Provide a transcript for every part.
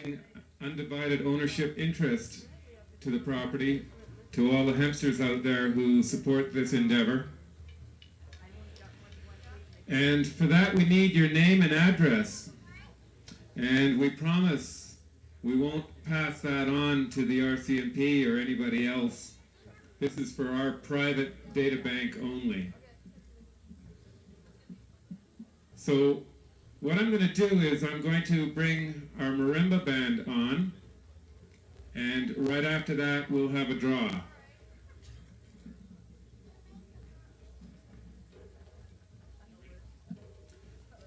giving undivided ownership interest to the property to all the hempsters out there who support this endeavor. And for that we need your name and address. And we promise we won't pass that on to the RCMP or anybody else. This is for our private data bank only. So what I'm going to do is I'm going to bring our marimba band on, and right after that we'll have a draw.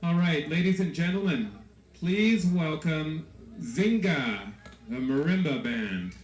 All right, ladies and gentlemen, please welcome Zinga, the marimba band.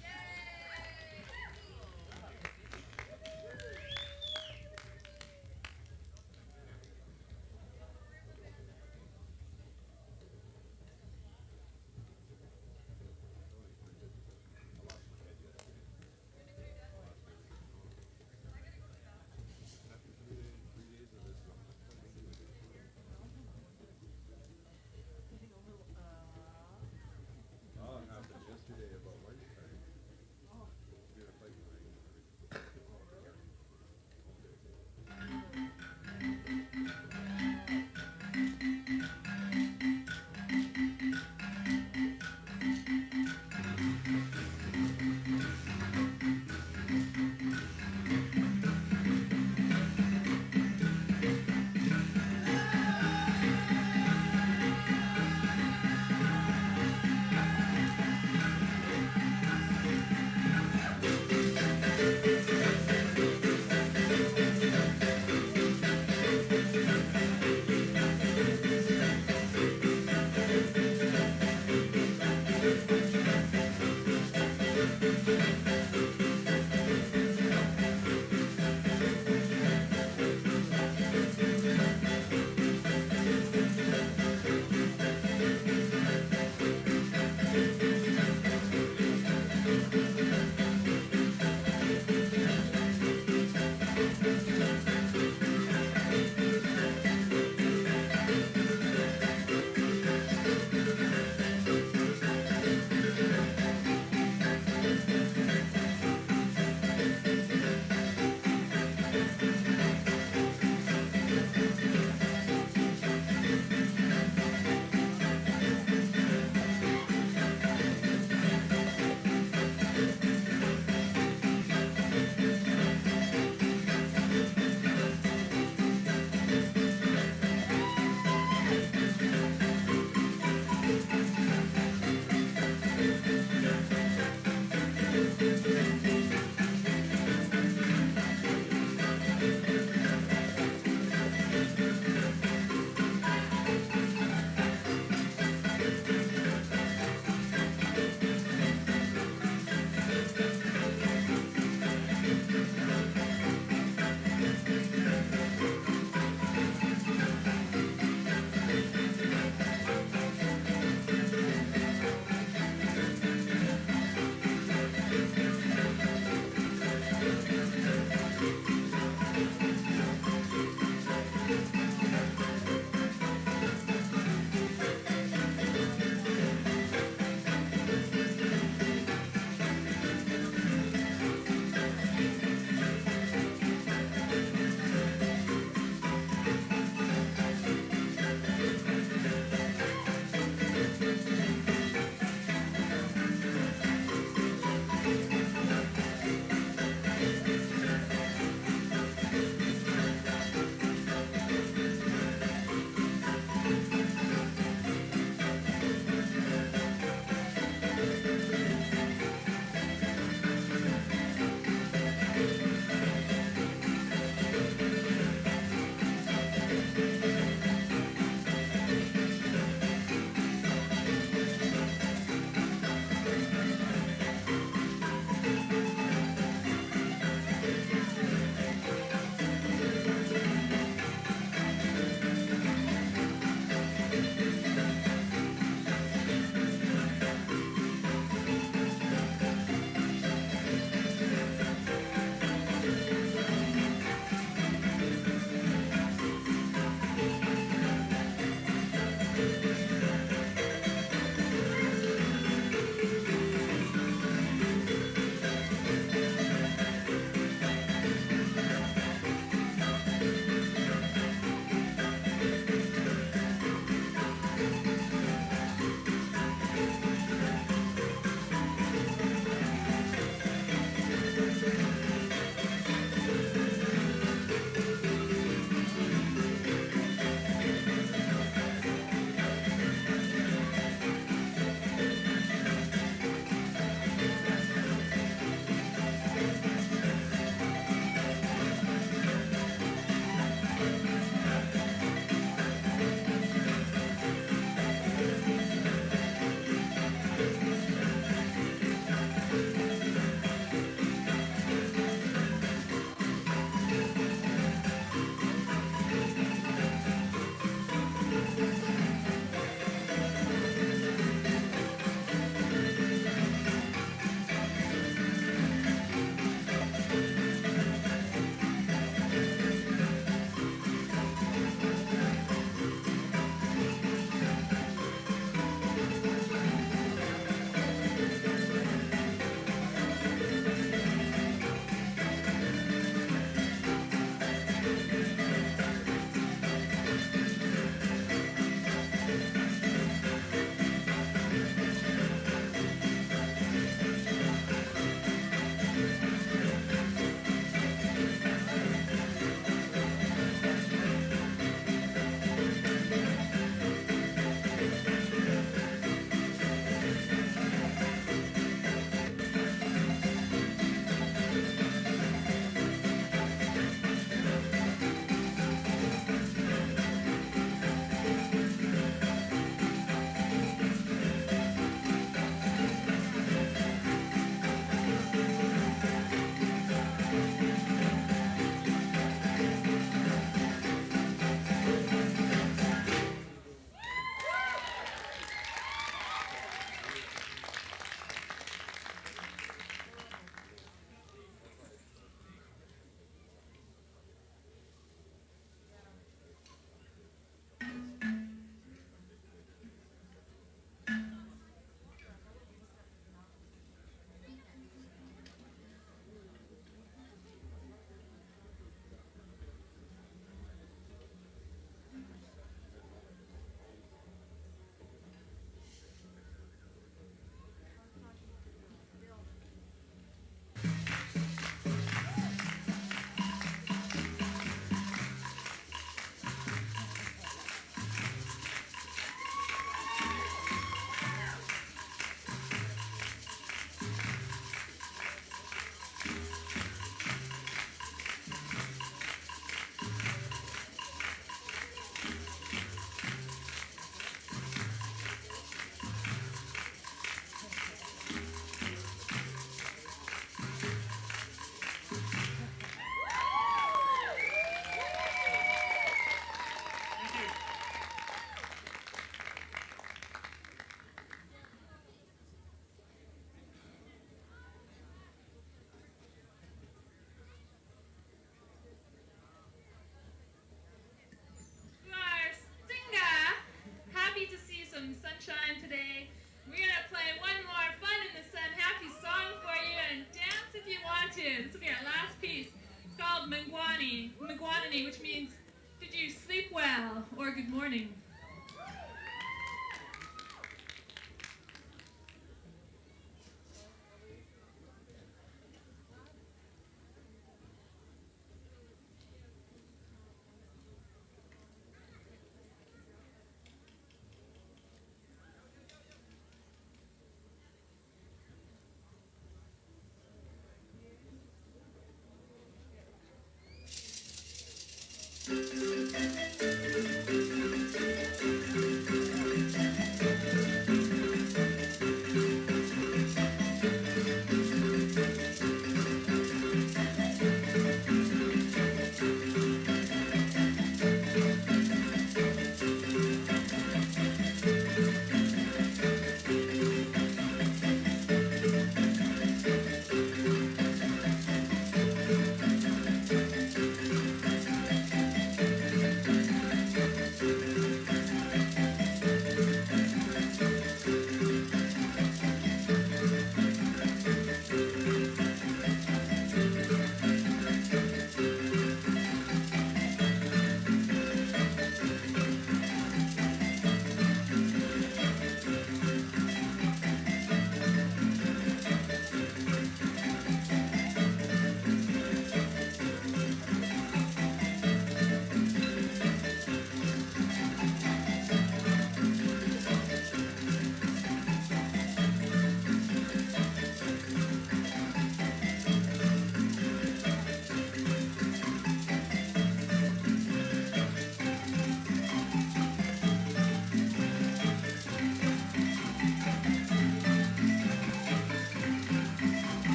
good morning.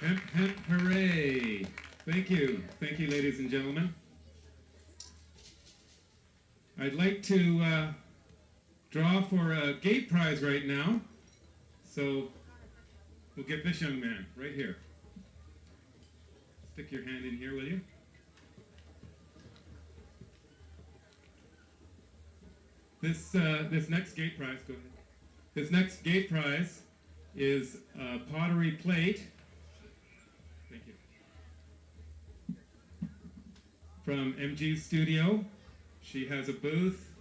Hemp, hemp, hooray. Thank you, ladies and gentlemen. I'd like to draw for a gate prize right now. So we'll get this young man right here. Stick your hand in here, will you? This next gate prize, go ahead. This next gate prize is a pottery plate. Thank you. From MG's studio. She has a booth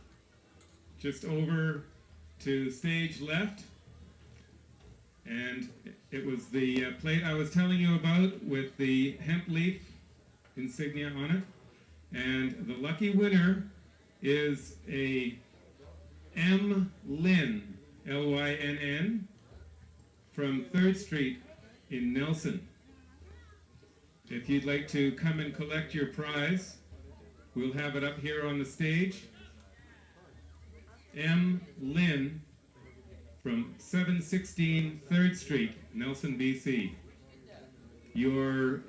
just over to stage left. And it was the plate I was telling you about with the hemp leaf insignia on it. And the lucky winner is a M. Lynn, L-Y-N-N, from 3rd Street in Nelson. If you'd like to come and collect your prize, we'll have it up here on the stage. M. Lynn from 716 3rd Street, Nelson, BC. Your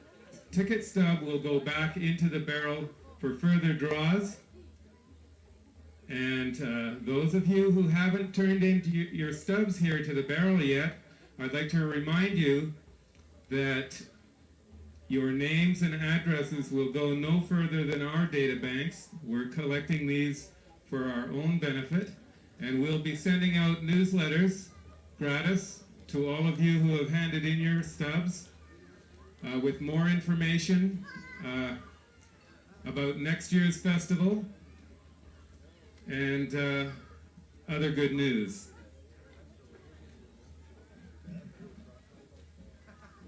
ticket stub will go back into the barrel for further draws. And those of you who haven't turned in your stubs here to the barrel yet, I'd like to remind you that your names and addresses will go no further than our data banks. We're collecting these for our own benefit, and we'll be sending out newsletters gratis to all of you who have handed in your stubs with more information about next year's festival and other good news.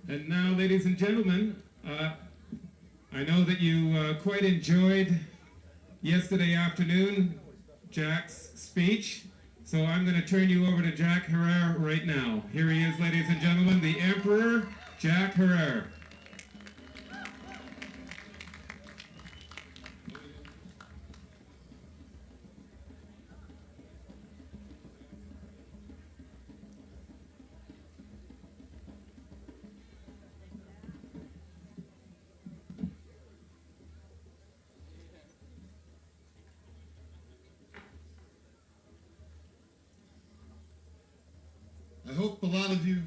And now, ladies and gentlemen, I know that you quite enjoyed yesterday afternoon Jack's speech, so I'm going to turn you over to Jack Herrera right now. Here he is, ladies and gentlemen, the Emperor, Jack Herrera. I hope a lot of you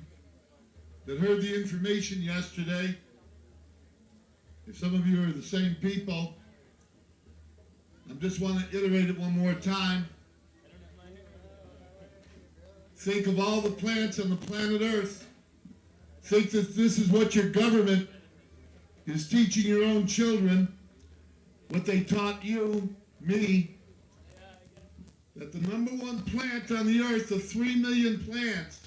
that heard the information yesterday, if some of you are the same people, I just want to iterate it one more time. Think of all the plants on the planet Earth. Think that this is what your government is teaching your own children, what they taught you, me, that the number one plant on the earth of 3 million plants,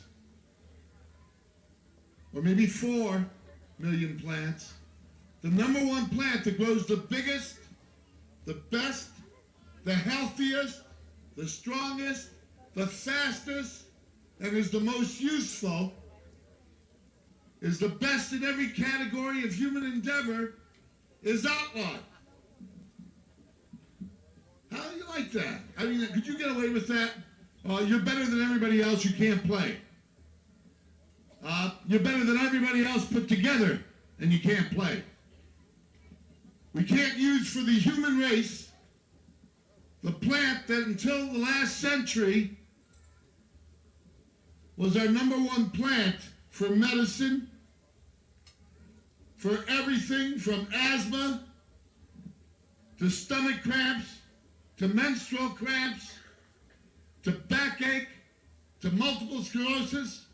or maybe 4 million plants, the number one plant that grows the biggest, the best, the healthiest, the strongest, the fastest, and is the most useful, is the best in every category of human endeavor, is outlawed. How do you like that? I mean, could you get away with that? You're better than everybody else, you can't play. You're better than everybody else put together, and you can't play. We can't use for the human race the plant that until the last century was our number one plant for medicine, for everything from asthma to stomach cramps, to menstrual cramps, to backache, to multiple sclerosis,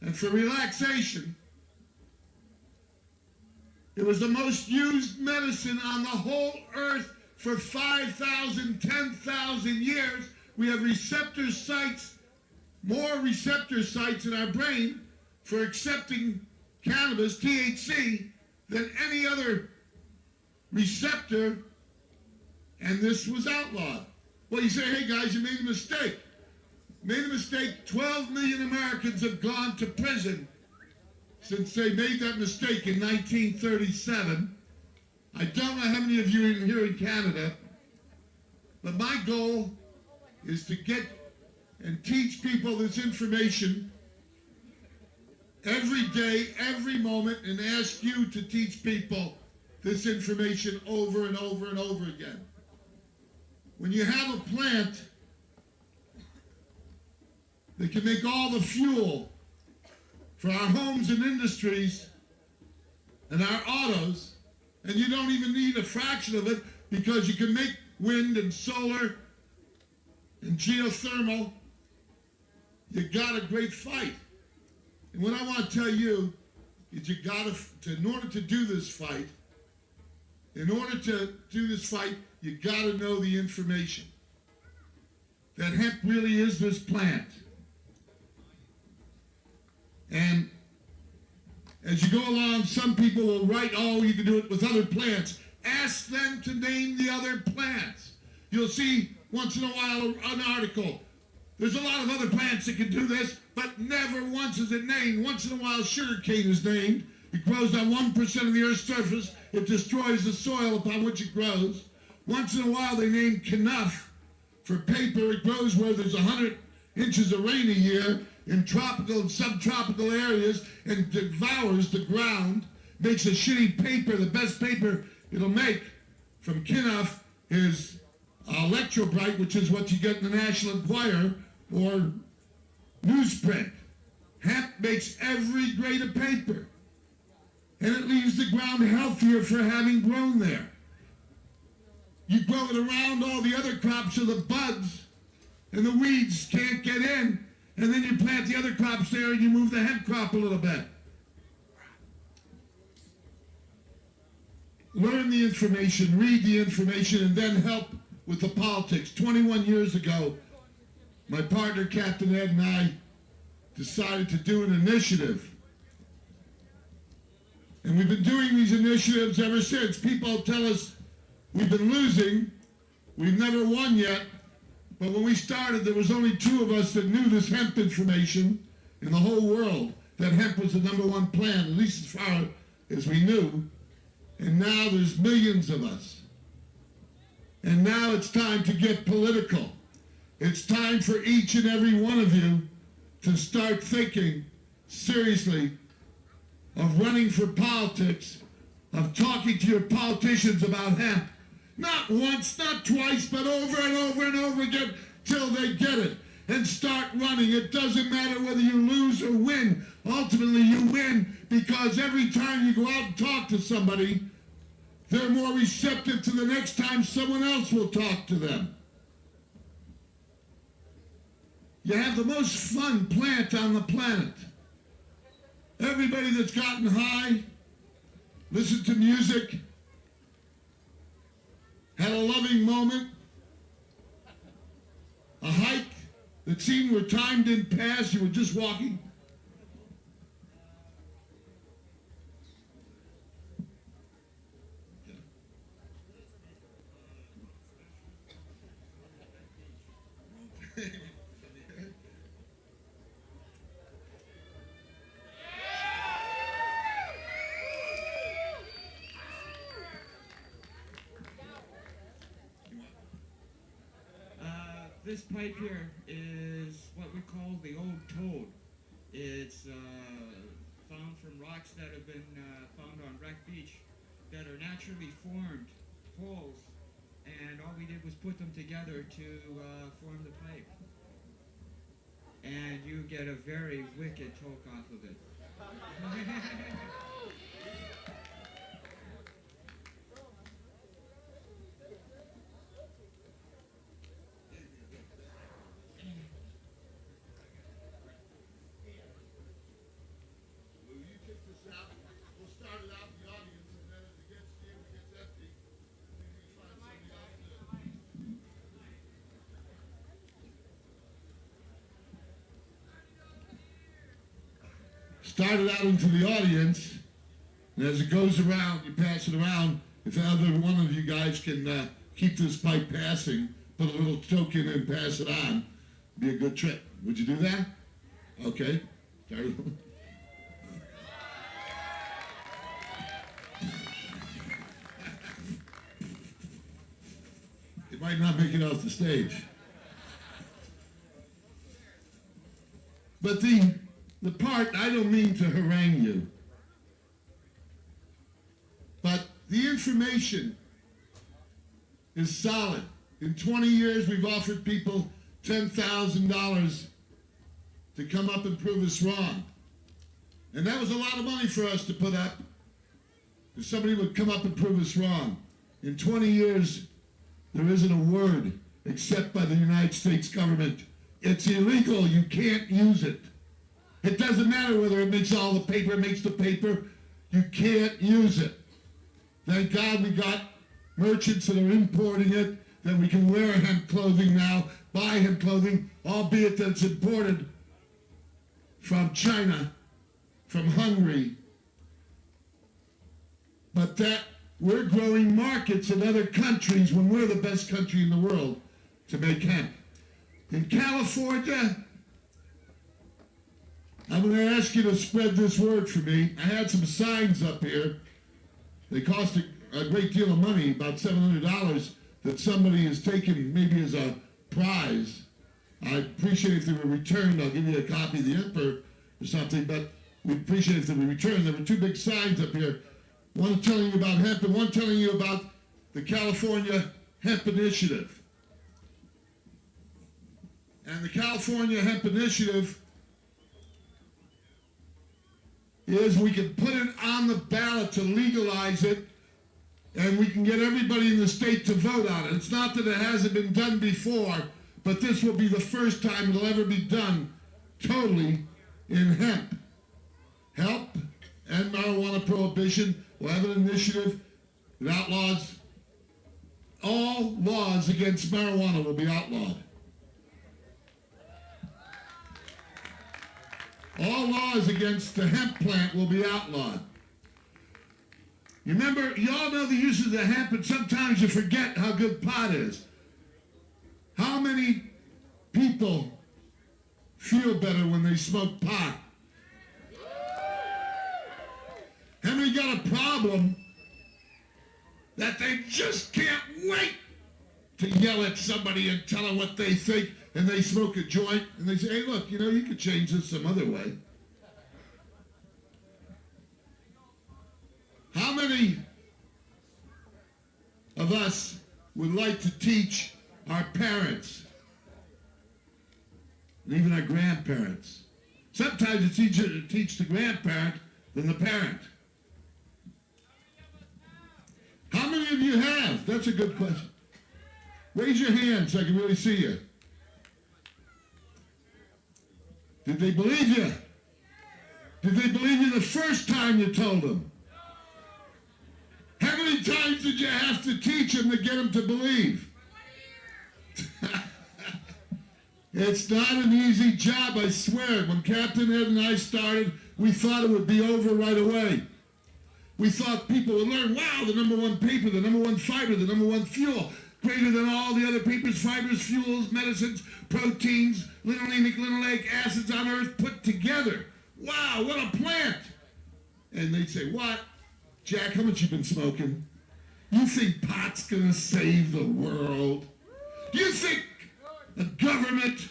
and for relaxation. It was the most used medicine on the whole earth for 5,000, 10,000 years. We have receptor sites, more receptor sites in our brain for accepting cannabis, THC, than any other receptor, and this was outlawed. Well, you say, hey guys, you made a mistake. Made a mistake. 12 million Americans have gone to prison since they made that mistake in 1937. I don't know how many of you are here in Canada, but my goal is to get and teach people this information every day, every moment, and ask you to teach people this information over and over and over again. When you have a plant that can make all the fuel for our homes and industries and our autos, and you don't even need a fraction of it because you can make wind and solar and geothermal, you got a great fight. And what I want to tell you is you got to, in order to do this fight, you got to know the information. That hemp really is this plant. And as you go along, some people will write, oh, you can do it with other plants. Ask them to name the other plants. You'll see once in a while an article. There's a lot of other plants that can do this, but never once is it named. Once in a while, sugarcane is named. It grows on 1% of the Earth's surface. It destroys the soil upon which it grows. Once in a while, they name knuff for paper. It grows where there's 100 inches of rain a year in tropical and subtropical areas and devours the ground, makes a shitty paper. The best paper it'll make from knuff is electrobright, which is what you get in the National Enquirer or newsprint. Hemp makes every grade of paper, and it leaves the ground healthier for having grown there. You grow it around all the other crops so the bugs and the weeds can't get in, and then you plant the other crops there and you move the hemp crop a little bit. Learn the information, read the information, and then help with the politics. 21 years ago, my partner Captain Ed and I decided to do an initiative. And we've been doing these initiatives ever since. People tell us we've been losing, we've never won yet, but when we started there was only 2 of us that knew this hemp information in the whole world, that hemp was the #1 plant, at least as far as we knew. And now there's millions of us. And now it's time to get political. It's time for each and every one of you to start thinking seriously of running for politics, of talking to your politicians about hemp. Not once, not twice, but over and over and over again till they get it. And start running. It doesn't matter whether you lose or win. Ultimately, you win because every time you go out and talk to somebody, they're more receptive to the next time someone else will talk to them. You have the most fun plant on the planet. Everybody that's gotten high, listened to music, had a loving moment, a hike that seemed where time didn't pass, you were just walking. This pipe here is what we call the old toad. It's found from rocks that have been found on Wreck Beach that are naturally formed holes, and all we did was put them together to form the pipe. And you get a very wicked toke off of it. Start it out into the audience, and as it goes around, you pass it around. If either one of you guys can keep this pipe passing, put a little token and pass it on, it'd be a good trick. Would you do that? Okay. Start it. It might not make it off the stage. But the the part, I don't mean to harangue you, but the information is solid. In 20 years, we've offered people $10,000 to come up and prove us wrong. And that was a lot of money for us to put up if somebody would come up and prove us wrong. In 20 years, there isn't a word except by the United States government. It's illegal. You can't use it. It doesn't matter whether it makes all the paper, it makes the paper. You can't use it. Thank God we got merchants that are importing it, that we can wear hemp clothing now, buy hemp clothing, albeit that it's imported from China, from Hungary. But that we're growing markets in other countries when we're the best country in the world to make hemp. In California, I'm going to ask you to spread this word for me. I had some signs up here. They cost a great deal of money, about $700, that somebody has taken maybe as a prize. I'd appreciate if they were returned. I'll give you a copy of the Emperor or something, but we'd appreciate if they were returned. There were two big signs up here. One telling you about hemp and one telling you about the California Hemp Initiative. And the California Hemp Initiative is we can put it on the ballot to legalize it, and we can get everybody in the state to vote on it. It's not that it hasn't been done before, but this will be the first time it'll ever be done totally in hemp. Hemp and marijuana prohibition will have an initiative that outlaws, all laws against marijuana will be outlawed. All laws against the hemp plant will be outlawed. You remember, you all know the uses of hemp, and sometimes you forget how good pot is. How many people feel better when they smoke pot? How many got a problem that they just can't wait to yell at somebody and tell them what they think, and they smoke a joint, and they say, hey, look, you know, you could change this some other way. How many of us would like to teach our parents, and even our grandparents? Sometimes it's easier to teach the grandparent than the parent. How many of you have? That's a good question. Raise your hand so I can really see you. Did they believe you? Did they believe you the first time you told them? How many times did you have to teach them to get them to believe? It's not an easy job, I swear. When Captain Ed and I started, we thought it would be over right away. We thought people would learn, wow, the number one paper, the number one fiber, the number one fuel, greater than all the other papers, fibers, fuels, medicines, proteins, linolenic, linoleic acids on Earth put together. Wow, what a plant! And they'd say, what? Jack, how much you been smoking? You think pot's gonna save the world? Do you think the government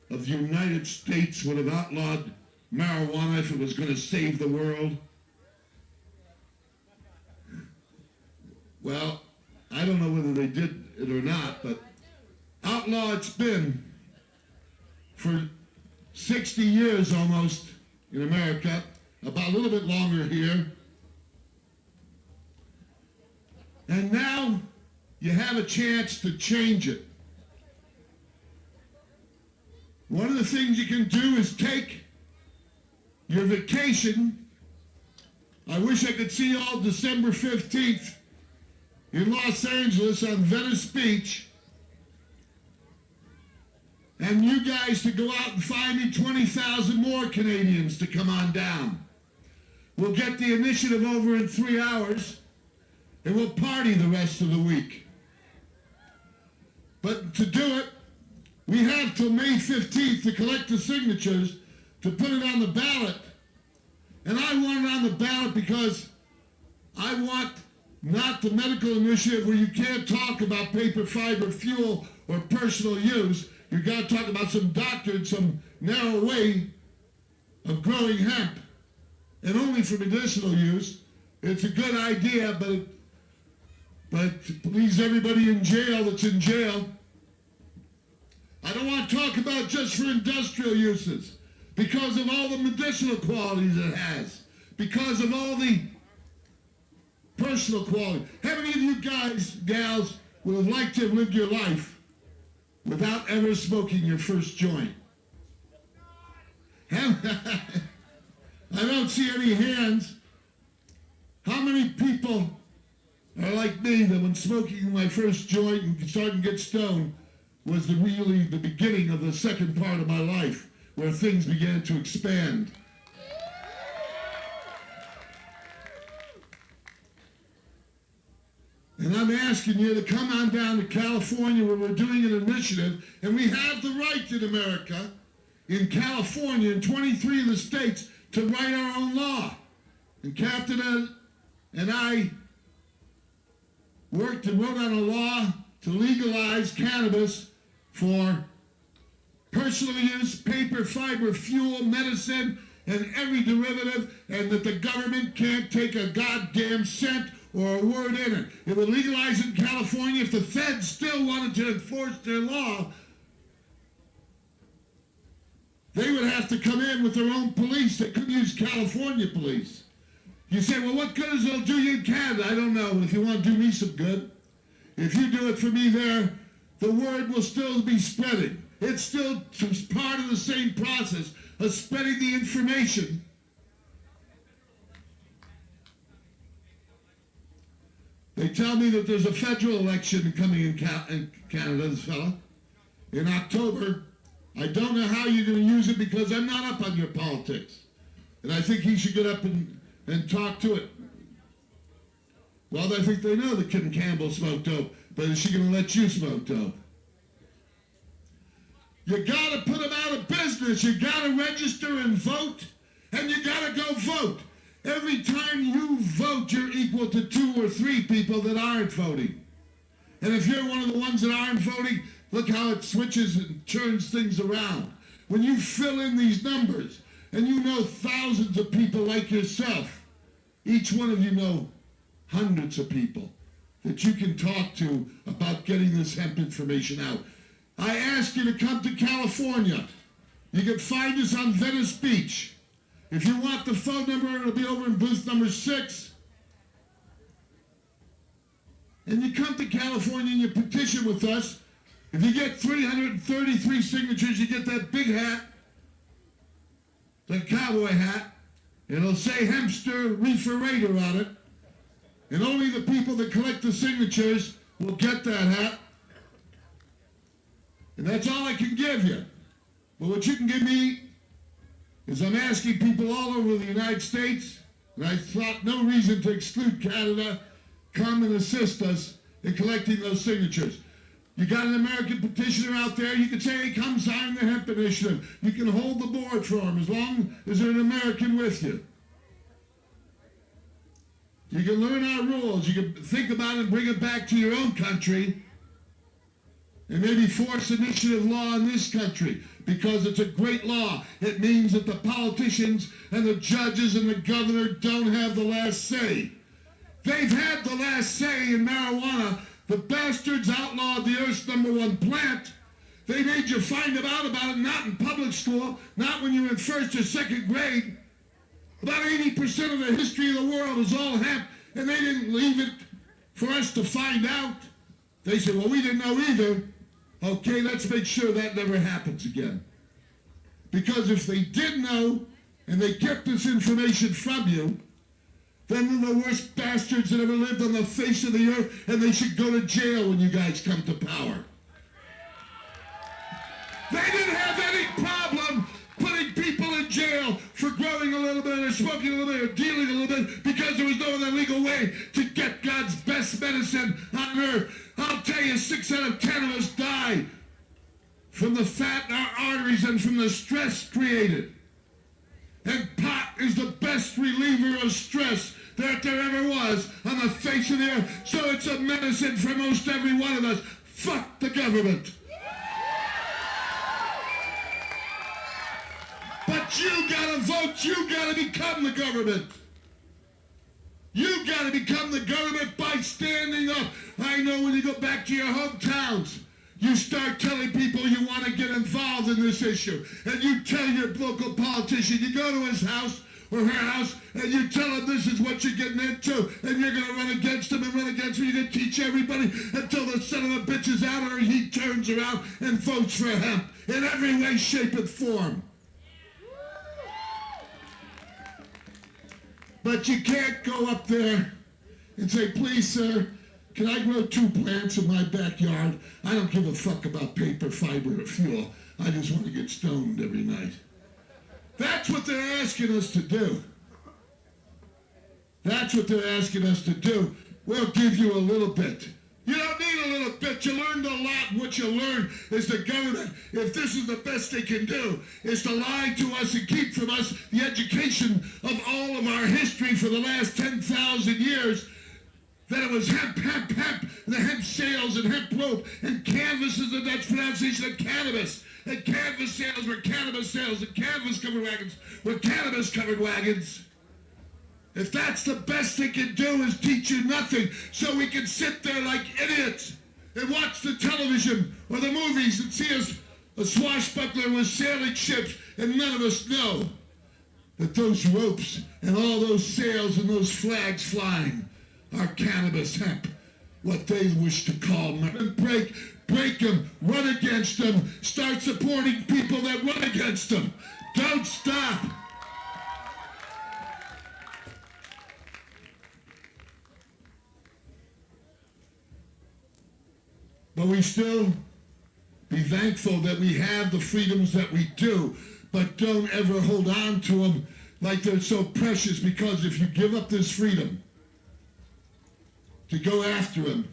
of the United States would have outlawed marijuana if it was gonna save the world? Well, I don't know whether they did it or not, but outlaw it's been for 60 years almost in America, about a little bit longer here. And now you have a chance to change it. One of the things you can do is take your vacation. I wish I could see you all December 15th in Los Angeles on Venice Beach, and you guys to go out and find me 20,000 more Canadians to come on down. We'll get the initiative over in 3 hours, and we'll party the rest of the week. But to do it, we have till May 15th to collect the signatures to put it on the ballot. And I want it on the ballot because I want not the medical initiative where you can't talk about paper, fiber, fuel, or personal use. You've got to talk about some doctrine, some narrow way of growing hemp, and only for medicinal use. It's a good idea, but it leaves everybody in jail that's in jail. I don't want to talk about just for industrial uses, because of all the medicinal qualities it has, because of all the personal quality. How many of you guys, gals, would have liked to have lived your life without ever smoking your first joint? I don't see any hands. How many people are like me that when smoking my first joint and starting to get stoned was really the beginning of the second part of my life, where things began to expand? And I'm asking you to come on down to California, where we're doing an initiative, and we have the right in America, in California, in 23 of the states, to write our own law. And Captain and I worked and wrote on a law to legalize cannabis for personal use, paper, fiber, fuel, medicine, and every derivative, and that the government can't take a goddamn cent or a word in it. It would legalize it in California. If the feds still wanted to enforce their law, they would have to come in with their own police. They couldn't use California police. You say, well, what good is it'll do you in Canada? I don't know, but if you want to do me some good, if you do it for me there, the word will still be spreading. It's still part of the same process of spreading the information. They tell me that there's a federal election coming in Canada, this fella, in October. I don't know how you're going to use it, because I'm not up on your politics. And I think he should get up and talk to it. Well, I think they know that Kim Campbell smoked dope, but is she going to let you smoke dope? You got to put them out of business. You got to register and vote, and you got to go vote. Every time you vote, you're equal to 2 or 3 people that aren't voting. And if you're one of the ones that aren't voting, look how it switches and turns things around. When you fill in these numbers, and you know thousands of people like yourself, each one of you know hundreds of people that you can talk to about getting this hemp information out. I ask you to come to California. You can find us on Venice Beach. If you want the phone number, it'll be over in booth number 6. And you come to California and you petition with us. If you get 333 signatures, you get that big hat, the cowboy hat. It'll say Hempster Reefer Raider on it. And only the people that collect the signatures will get that hat. And that's all I can give you. But what you can give me is I'm asking people all over the United States, and I thought no reason to exclude Canada, come and assist us in collecting those signatures. You got an American petitioner out there, you can say, hey, come sign the hemp initiative. You can hold the board for them as long as there's an American with you. You can learn our rules. You can think about it and bring it back to your own country, and maybe force initiative law in this country, because it's a great law. It means that the politicians and the judges and the governor don't have the last say. They've had the last say in marijuana. The bastards outlawed the Earth's #1 plant. They made you find out about it, not in public school, not when you were in 1st or 2nd grade. About 80% of the history of the world is all hemp, and they didn't leave it for us to find out. They said, well, we didn't know either. Okay, let's make sure that never happens again. Because if they did know, and they kept this information from you, then they're the worst bastards that ever lived on the face of the earth, and they should go to jail when you guys come to power. They didn't have any problem putting people in jail for growing a little bit, or smoking a little bit, or dealing a little bit, because there was no other legal way to get God's best medicine on earth. I'll tell you, 6 out of 10 of us die from the fat in our arteries and from the stress created. And pot is the best reliever of stress that there ever was on the face of the earth. So it's a medicine for most every one of us. Fuck the government. But But you gotta vote. You gotta become the government. You gotta become the government by standing up. I know when you go back to your hometowns, you start telling people you want to get involved in this issue. And you tell your local politician, you go to his house or her house, and you tell him this is what you're getting into, and you're going to run against him and run against him. You're going to teach everybody until the son of a bitch is out or he turns around and votes for hemp in every way, shape, and form. But you can't go up there and say, please, sir, can I grow 2 plants in my backyard? I don't give a fuck about paper, fiber, or fuel. I just want to get stoned every night. That's what they're asking us to do. That's what they're asking us to do. We'll give you a little bit. You don't need a little bit. You learned a lot. And what you learned is the government, if this is the best they can do, is to lie to us and keep from us the education of all of our history for the last 10,000 years. That it was hemp, hemp, hemp, and the hemp sales and hemp rope, and canvas is the Dutch pronunciation of cannabis. And canvas sales were cannabis sales, and canvas-covered wagons were cannabis-covered wagons. If that's the best they can do is teach you nothing, so we can sit there like idiots and watch the television or the movies and see us a swashbuckler with sailing ships, and none of us know that those ropes and all those sails and those flags flying are cannabis hemp, what they wish to call break them, run against them, start supporting people that run against them. Don't stop. But we still be thankful that we have the freedoms that we do, but don't ever hold on to them like they're so precious, because if you give up this freedom to go after them,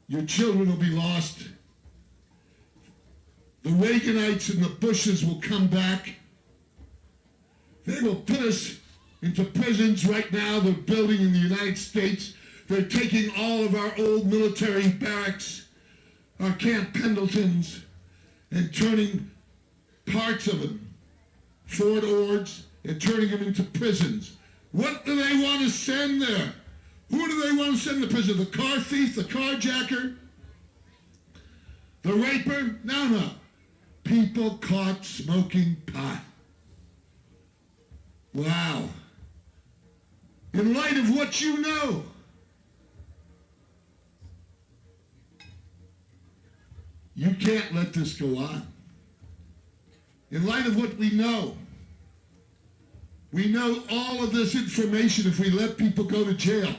your children will be lost. The Reaganites and the Bushes will come back. They will put us into prisons right now they're building in the United States. They're taking all of our old military barracks, our Camp Pendletons, and turning parts of them, Fort Ords, and turning them into prisons. What do they want to send there? Who do they want to send to prison? The car thief, the carjacker, the raper? No. People caught smoking pot. Wow. In light of what you know, you can't let this go on. In light of what we know all of this information. If we let people go to jail,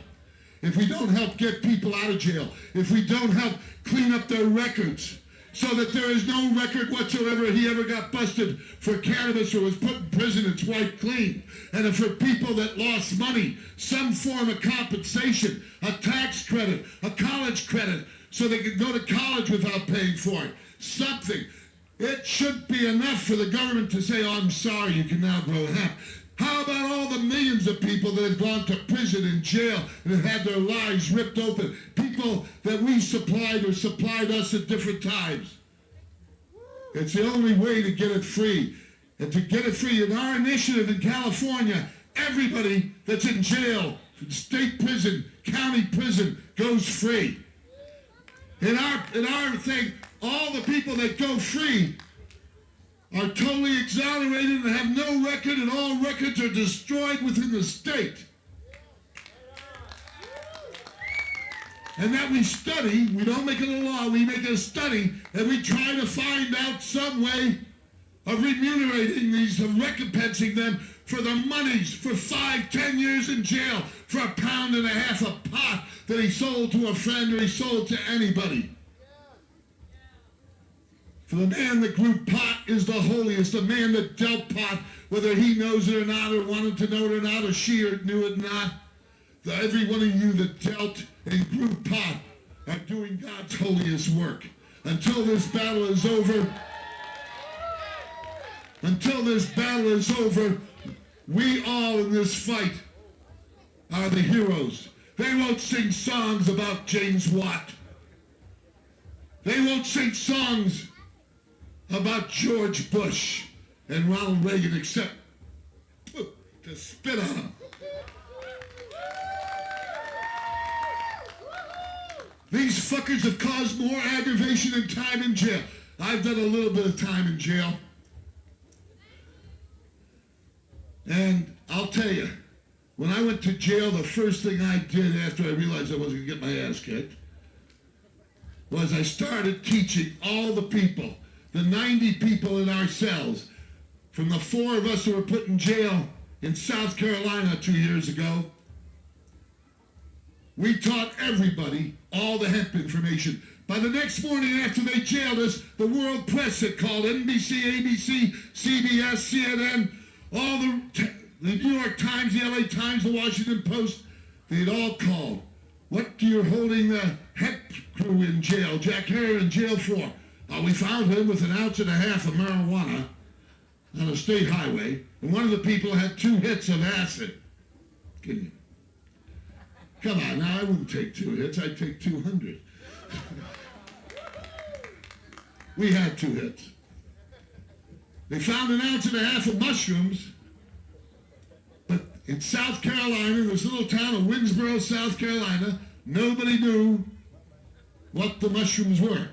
if we don't help get people out of jail, if we don't help clean up their records so that there is no record whatsoever he ever got busted for cannabis or was put in prison, it's wiped clean. And if for people that lost money, some form of compensation, a tax credit, a college credit, so they could go to college without paying for it, something. It should be enough for the government to say, oh, I'm sorry, you can now grow hemp. How about all the millions of people that have gone to prison and jail and have had their lives ripped open? People that we supplied or supplied us at different times. It's the only way to get it free. And to get it free, in our initiative in California, everybody that's in jail, state prison, county prison, goes free. In our thing, all the people that go free are totally exonerated and have no record, and all records are destroyed within the state. And that we study, we don't make it a law, we make it a study, and we try to find out some way of remunerating these, of recompensing them for the monies, for 5-10 years in jail, for £1.50 a pot that he sold to a friend or he sold to anybody. For the man that grew pot is the holiest. The man that dealt pot, whether he knows it or not, or wanted to know it or not, or she or knew it or not, every one of you that dealt and grew pot are doing God's holiest work. Until this battle is over, we all in this fight are the heroes. They won't sing songs about James Watt. They won't sing songs about George Bush. and Ronald Reagan except to spit on him. These fuckers have caused more aggravation and time in jail. I've done a little bit of time in jail. And I'll tell you, when I went to jail, the first thing I did after I realized I wasn't going to get my ass kicked was I started teaching all the people, the 90 people in our cells, from the 4 of us who were put in jail in South Carolina 2 years ago. We taught everybody all the hemp information. By the next morning after they jailed us, the world press had called, NBC, ABC, CBS, CNN, all the New York Times, the LA Times, the Washington Post, they'd all called. What you're holding the hemp crew in jail, Jack Herr in jail for? We found him with 1.5 ounces of marijuana on a state highway, and one of the people had 2 hits of acid. Come on, now I wouldn't take 2 hits, I'd take 200. We had 2 hits. They found 1.5 ounces of mushrooms, but in South Carolina, this little town of Winsboro, South Carolina, nobody knew what the mushrooms were.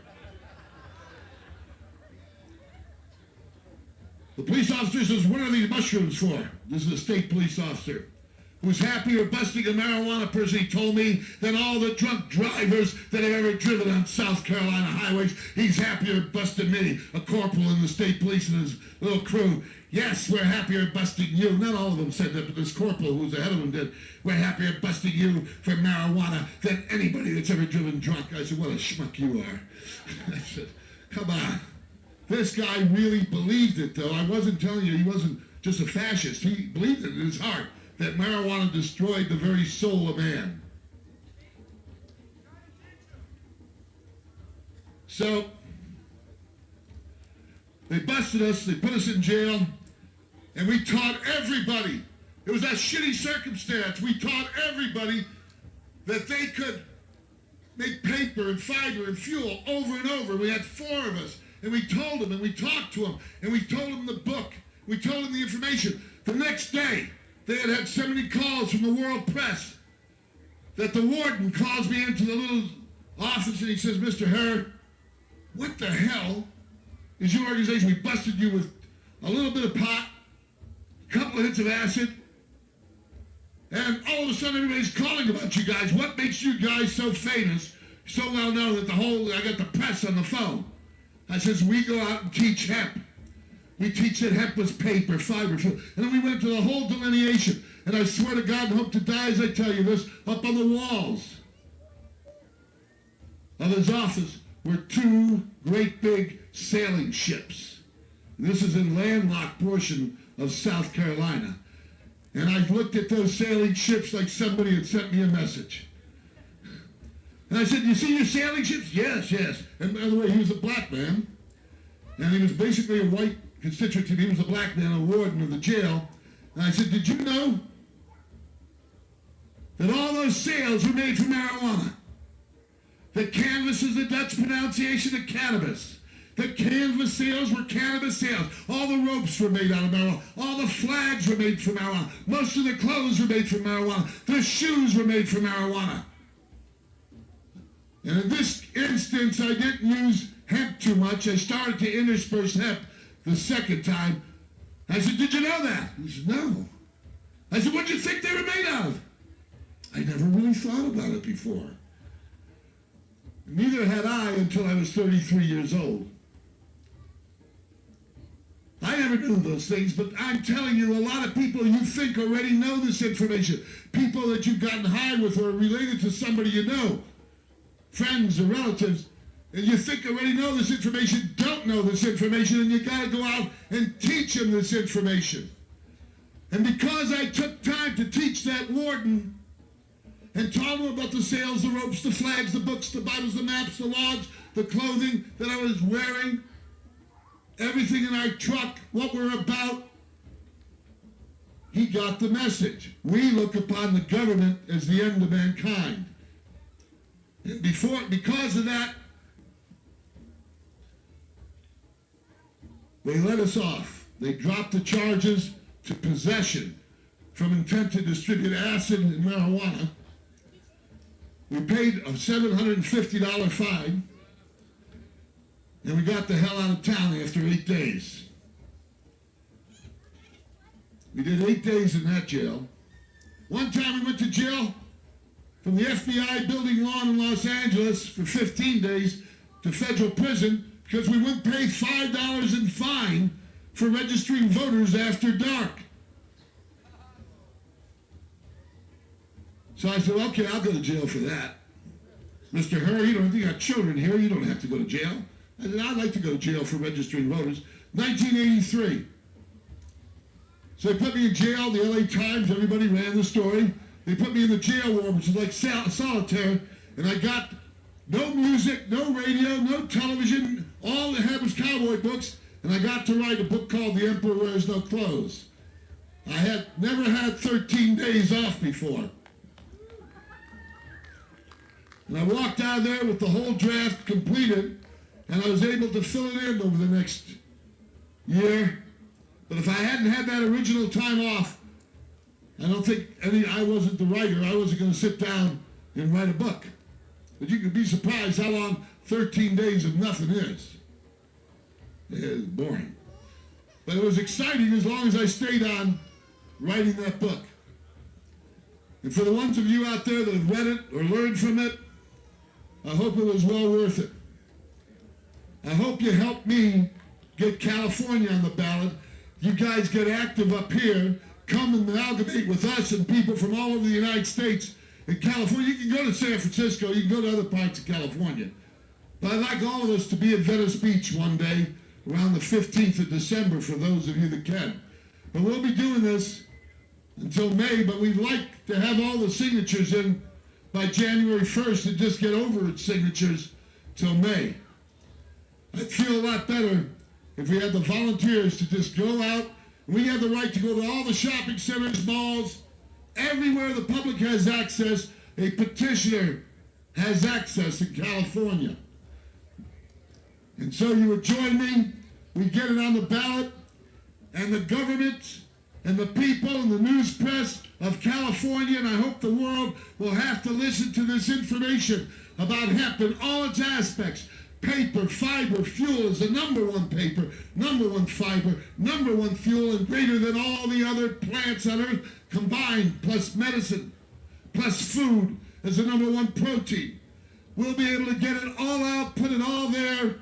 The police officer says, what are these mushrooms for? This is a state police officer who's happier busting a marijuana person, he told me, than all the drunk drivers that have ever driven on South Carolina highways. He's happier busting me, a corporal in the state police and his little crew. Yes, we're happier busting you. Not all of them said that, but this corporal who's ahead of them did. We're happier busting you for marijuana than anybody that's ever driven drunk. I said, what a schmuck you are. I said, come on. This guy really believed it, though. I wasn't telling you he wasn't just a fascist. He believed it in his heart that marijuana destroyed the very soul of man. So, they busted us, they put us in jail, and we taught everybody. It was that shitty circumstance. We taught everybody that they could make paper and fiber and fuel over and over. We had 4 of us, and we told them, and we talked to them, and we told them the book. We told them the information. The next day, they had had so many calls from the world press that the warden calls me into the little office and he says, Mr. Herr, what the hell is your organization? We busted you with a little bit of pot, a couple of hits of acid, and all of a sudden everybody's calling about you guys. What makes you guys so famous, so well known that I got the press on the phone? I says, we go out and teach hemp. We teach that hemp was paper, fiber, fuel. And then we went to the whole delineation. And I swear to God and hope to die as I tell you this, up on the walls of his office were 2 great big sailing ships. This is in landlocked portion of South Carolina. And I looked at those sailing ships like somebody had sent me a message. And I said, you see your sailing ships? Yes, yes. And by the way, he was a black man. And he was basically a white constituency. He was a black man, a warden of the jail. And I said, did you know that all those sails were made from marijuana? The canvas is the Dutch pronunciation of cannabis. The canvas sails were cannabis sails. All the ropes were made out of marijuana. All the flags were made from marijuana. Most of the clothes were made from marijuana. The shoes were made from marijuana. And in this instance, I didn't use hemp too much. I started to intersperse hemp the second time. I said, did you know that? He said, no. I said, what did you think they were made out of? I never really thought about it before. Neither had I until I was 33 years old. I never knew those things, but I'm telling you, a lot of people you think already know this information. People that you've gotten high with or are related to somebody you know, friends or relatives, and you think already know this information, don't know this information, and you got to go out and teach them this information. And because I took time to teach that warden and taught him about the sails, the ropes, the flags, the books, the Bibles, the maps, the logs, the clothing that I was wearing, everything in our truck, what we're about, he got the message. We look upon the government as the end of mankind. And because of that, they let us off. They dropped the charges to possession from intent to distribute acid and marijuana. We paid a $750 fine, and we got the hell out of town after 8 days. We did 8 days in that jail. One time we went to jail from the FBI building lawn in Los Angeles for 15 days to federal prison because we wouldn't pay $5 in fine for registering voters after dark. So I said, okay, I'll go to jail for that. Mr. Hurry, you got children here, you don't have to go to jail. I said, I'd like to go to jail for registering voters. 1983. So they put me in jail, the LA Times, everybody ran the story. They put me in the jail ward, which is like solitaire, and I got no music, no radio, no television, all they had was cowboy books, and I got to write a book called The Emperor Wears No Clothes. I had never had 13 days off before. And I walked out of there with the whole draft completed, and I was able to fill it in over the next year. But if I hadn't had that original time off, I don't think I wasn't the writer. I wasn't going to sit down and write a book. But you can be surprised how long 13 days of nothing is. It's boring. But it was exciting as long as I stayed on writing that book. And for the ones of you out there that have read it or learned from it, I hope it was well worth it. I hope you help me get California on the ballot. You guys get active up here. Come and amalgamate with us and people from all over the United States and California. You can go to San Francisco. You can go to other parts of California. But I'd like all of us to be at Venice Beach one day around the 15th of December for those of you that can. But we'll be doing this until May, but we'd like to have all the signatures in by January 1st and just get over its signatures till May. I'd feel a lot better if we had the volunteers to just go out. We have the right to go to all the shopping centers, malls, everywhere the public has access. A petitioner has access in California. And so you would join me. We get it on the ballot, and the government and the people and the news press of California, and I hope the world will have to listen to this information about hemp in all its aspects. Paper, fiber, fuel is the #1 paper, #1 fiber, #1 fuel, and greater than all the other plants on earth combined, plus medicine, plus food as the #1 protein. We'll be able to get it all out, put it all there,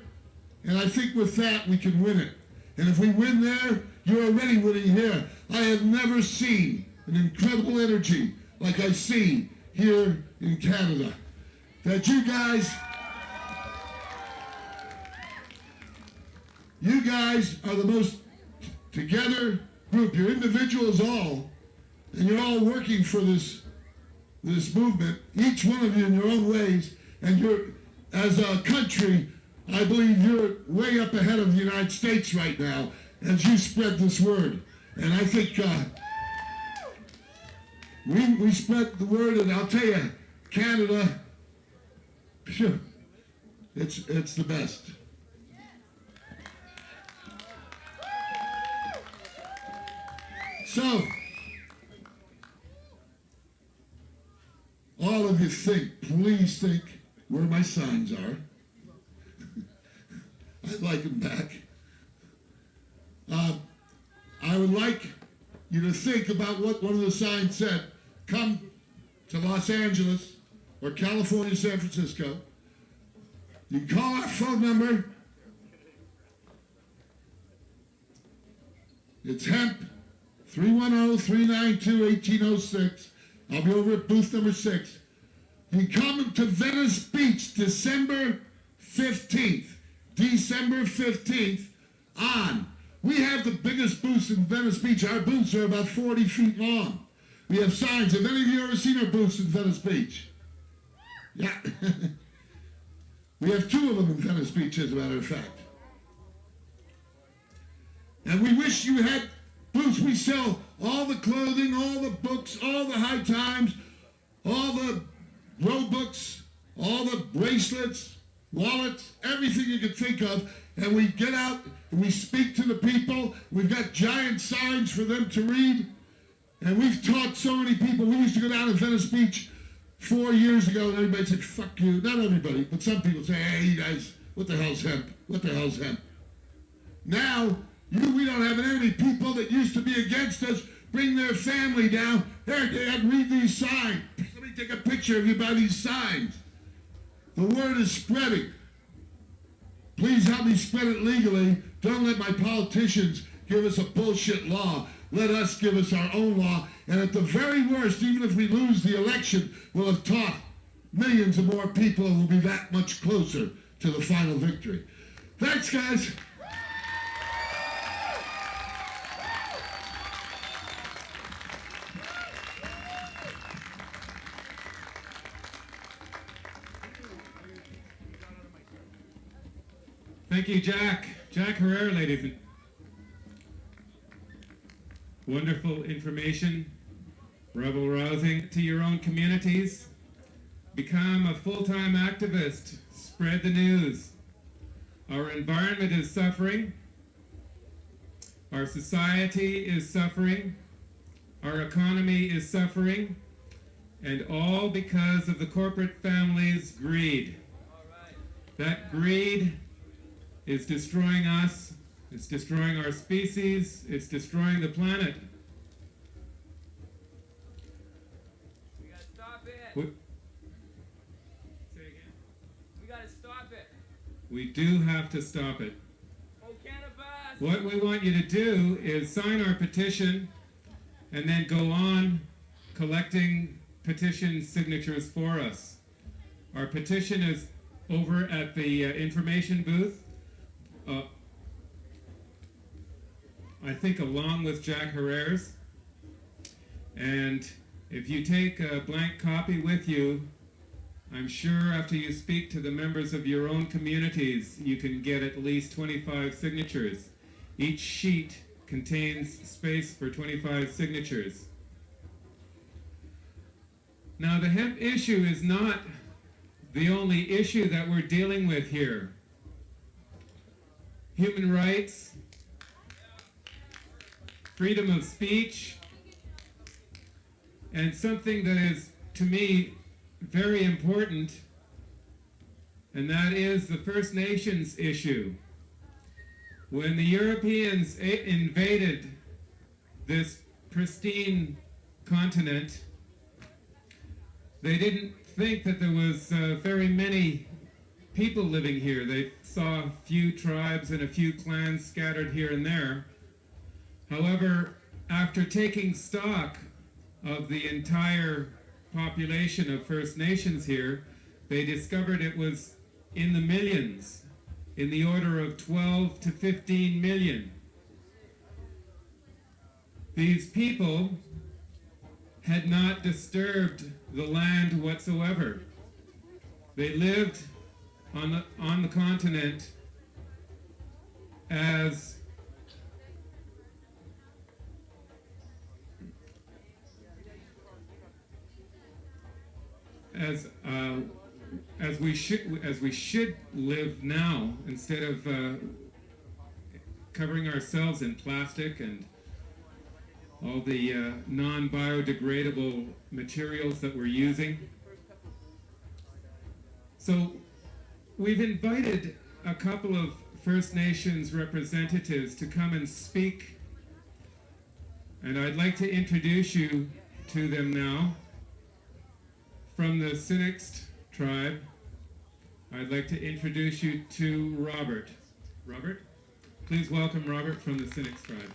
and I think with that we can win it. And if we win there, you're already winning here. I have never seen an incredible energy like I see here in Canada. That you guys are the most together group. You're individuals all, and you're all working for this movement, each one of you in your own ways, and you're, as a country, I believe you're way up ahead of the United States right now as you spread this word. And I think we spread the word, and I'll tell you, Canada, phew, it's the best. So, all of you please think where my signs are. I'd like them back. I would like you to think about what one of the signs said. Come to Los Angeles or California, San Francisco. You can call our phone number. It's hemp. 310-392-1806. I'll be over at booth number 6. You come to Venice Beach December 15th. December 15th on. We have the biggest booths in Venice Beach. Our booths are about 40 feet long. We have signs. Have any of you ever seen our booths in Venice Beach? Yeah. We have 2 of them in Venice Beach, as a matter of fact. And we wish you had booths. We sell all the clothing, all the books, all the high times, all the row books, all the bracelets, wallets, everything you could think of. and we get out and we speak to the people. We've got giant signs for them to read. And we've taught so many people. We used to go down to Venice Beach 4 years ago, and everybody said, fuck you. Not everybody, but some people say, hey, you guys, what the hell's hemp? What the hell's hemp? Now, we don't have any people that used to be against us bring their family down. There, Dad, read these signs. Let me take a picture of you by these signs. The word is spreading. Please help me spread it legally. Don't let my politicians give us a bullshit law. Let us give us our own law. And at the very worst, even if we lose the election, we'll have taught millions of more people and we'll be that much closer to the final victory. Thanks, guys. Thank you, Jack. Jack Herrera, ladies and wonderful information, rebel-rousing to your own communities. Become a full-time activist. Spread the news. Our environment is suffering. Our society is suffering. Our economy is suffering. And all because of the corporate family's greed. That greed is destroying us. It's destroying our species. It's destroying the planet. We gotta stop it. Say again. We gotta stop it. We do have to stop it. Oh, cannabis! What we want you to do is sign our petition and then go on collecting petition signatures for us. Our petition is over at the information booth. I think along with Jack Herrera's. And if you take a blank copy with you, I'm sure after you speak to the members of your own communities, you can get at least 25 signatures. Each sheet contains space for 25 signatures. Now, the hemp issue is not the only issue that we're dealing with here. Human rights, freedom of speech, and something that is, to me, very important, and that is the First Nations issue. When the Europeans invaded this pristine continent, they didn't think that there was very many people living here. They saw a few tribes and a few clans scattered here and there. However, after taking stock of the entire population of First Nations here, they discovered it was in the millions, in the order of 12 to 15 million. These people had not disturbed the land whatsoever. They lived on the continent as we should live now, instead of covering ourselves in plastic and all the non-biodegradable materials that we're using. So we've invited a couple of First Nations representatives to come and speak, and I'd like to introduce you to them now. From the Sinixt tribe, I'd like to introduce you to Robert. Robert, please welcome Robert from the Sinixt tribe.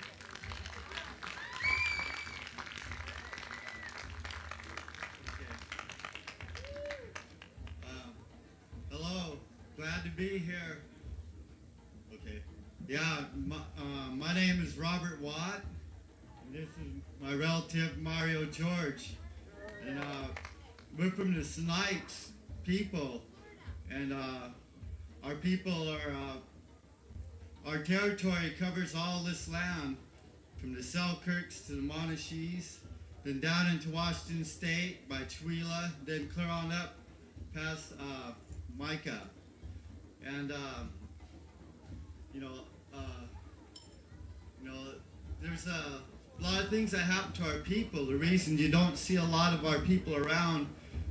Hello, glad to be here. Okay, yeah, my name is Robert Watt, and this is my relative Mario George, and we're from the Sinixt people, and our people are, our territory covers all this land, from the Selkirks to the Monashees, then down into Washington State by Chewela, then clear on up past Micah. And there's a lot of things that happen to our people. The reason you don't see a lot of our people around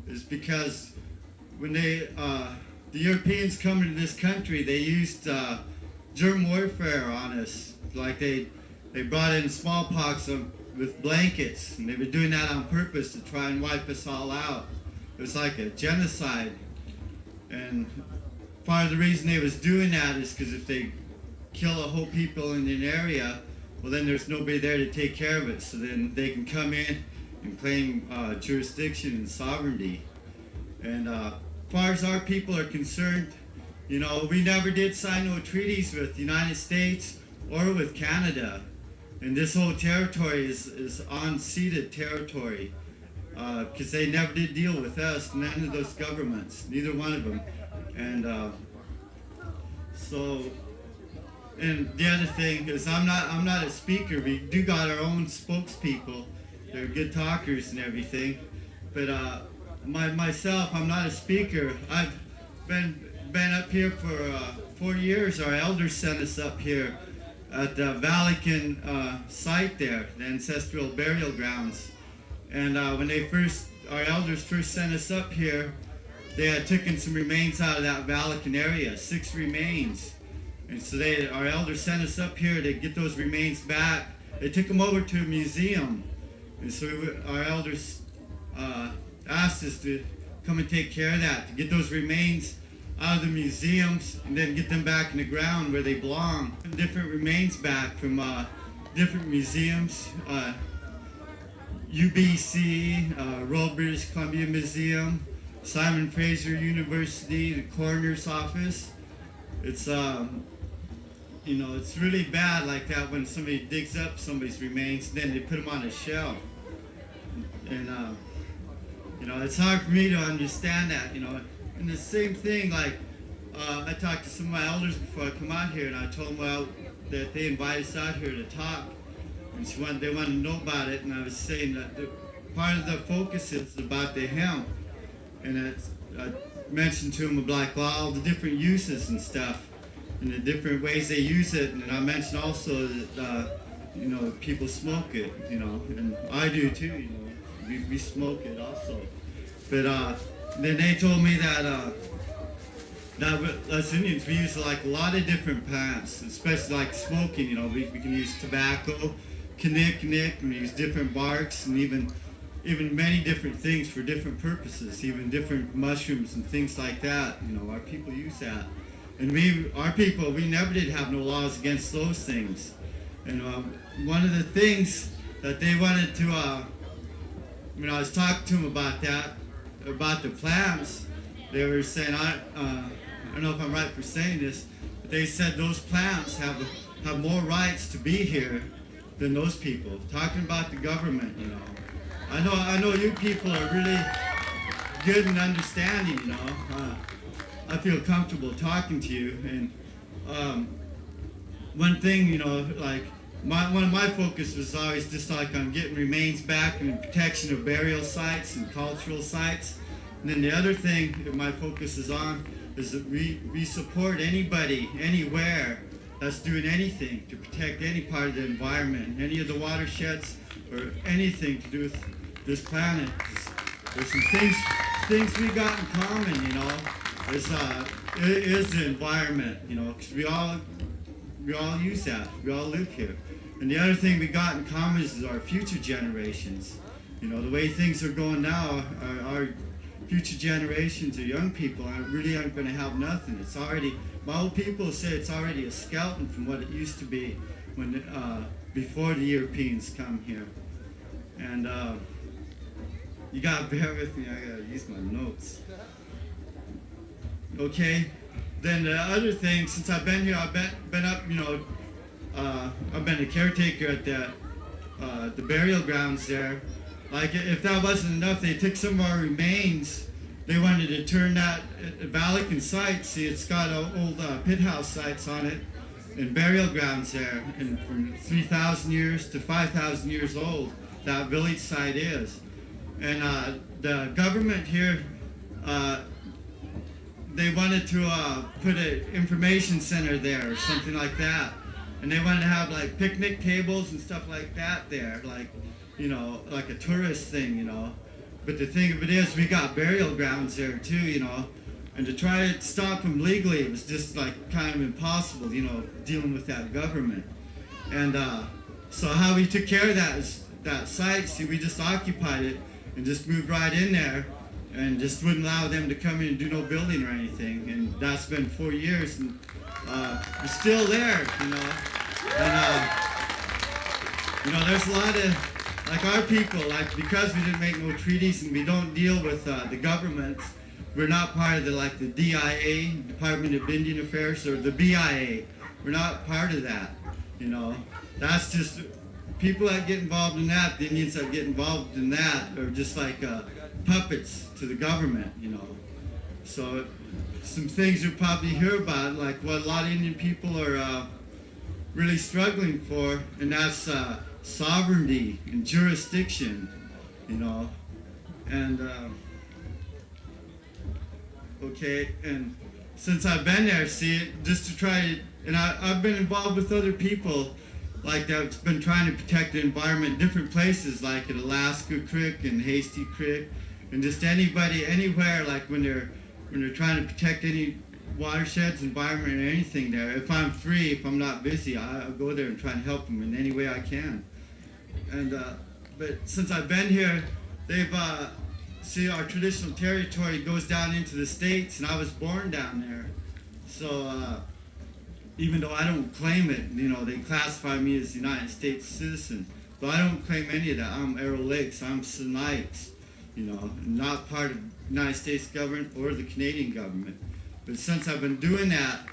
is because when the Europeans come into this country, they used germ warfare on us. Like they brought in smallpox with blankets, and they were doing that on purpose to try and wipe us all out. It was like a genocide. And part of the reason they was doing that is because if they kill a whole people in an area, well then there's nobody there to take care of it. So then they can come in and claim jurisdiction and sovereignty. And as far as our people are concerned, you know, we never did sign no treaties with the United States or with Canada. And this whole territory is unceded territory because they never did deal with us, none of those governments, neither one of them. And and the other thing is I'm not a speaker. We do got our own spokespeople. They're good talkers and everything. But myself, I'm not a speaker. I've been up here for 4 years. Our elders sent us up here at the Vatican site there, the ancestral burial grounds. And when our elders first sent us up here, they had taken some remains out of that Vatican area, 6 remains. And so our elders sent us up here to get those remains back. They took them over to a museum. And so our elders asked us to come and take care of that, to get those remains out of the museums and then get them back in the ground where they belong. Different remains back from different museums, UBC, Royal British Columbia Museum, Simon Fraser University, the coroner's office. It's you know, it's really bad like that when somebody digs up somebody's remains and then they put them on a shelf. And you know, it's hard for me to understand that, you know. And the same thing, like, I talked to some of my elders before I come out here, and I told them, well, that they invited us out here to talk, and they wanted to know about it, and I was saying that part of the focus is about the hemp, and I mentioned to them about all the different uses and stuff, and the different ways they use it, and I mentioned also that, you know, people smoke it, you know, and I do too, you know, we smoke it also, but then they told me that us Indians, we use like a lot of different plants, especially like smoking, you know, we can use tobacco, knick, and we use different barks, and even many different things for different purposes, even different mushrooms and things like that, you know, our people use that. And our people, we never did have no laws against those things. And one of the things that they wanted to, when I was talking to them about that, about the plants, they were saying, I don't know if I'm right for saying this, but they said those plants have more rights to be here than those people. Talking about the government, you know. I know you people are really good in understanding, you know. I feel comfortable talking to you, and one thing, you know, like one of my focus was always just like on getting remains back and protection of burial sites and cultural sites. And then the other thing that my focus is on is that we support anybody, anywhere, that's doing anything to protect any part of the environment, any of the watersheds, or anything to do with this planet. There's some things we got in common, you know. It is the environment, you know, because we all use that. We all live here. And the other thing we got in common is our future generations. You know, the way things are going now, our future generations or young people really aren't going to have nothing. It's already, my old people say it's already a skeleton from what it used to be when before the Europeans come here. And you gotta bear with me, I gotta use my notes. Okay, then the other thing, since I've been here, I've been up, you know, I've been a caretaker at the burial grounds there. Like, if that wasn't enough, they took some of our remains. They wanted to turn that Vatican site. See, it's got old pit house sites on it and burial grounds there. And from 3,000 years to 5,000 years old, that village site is. And the government here, they wanted to put an information center there or something like that. and they wanted to have like picnic tables and stuff like that there, like, you know, like a tourist thing, you know. But the thing of it is, we got burial grounds there too, you know, and to try to stop them legally, it was just like kind of impossible, you know, dealing with that government. And so how we took care of that is that site, see, we just occupied it and just moved right in there and just wouldn't allow them to come in and do no building or anything. And that's been 4 years, and we're still there, you know. And, you know, there's a lot of, like our people, like because we didn't make no treaties and we don't deal with the governments, we're not part of the, like the DIA, Department of Indian Affairs, or the BIA. We're not part of that, you know. That's just, people that get involved in that, the Indians that get involved in that are just like puppets to the government, you know. So some things you'll probably hear about, like what a lot of Indian people are really struggling for, and that's sovereignty and jurisdiction, you know. And okay, and since I've been there, see, just to try to, and I've been involved with other people like that's been trying to protect the environment in different places, like at Alaska Creek and Hasty Creek, and just anybody, anywhere, like when they're trying to protect any watersheds, environment, or anything there. If I'm free, if I'm not busy, I'll go there and try and help them in any way I can. And but since I've been here, they've see, our traditional territory goes down into the States, and I was born down there. So even though I don't claim it, you know, they classify me as a United States citizen, but I don't claim any of that. I'm Arrow Lakes, I'm Sinixt, you know, not part of the United States government or the Canadian government. But since I've been doing that,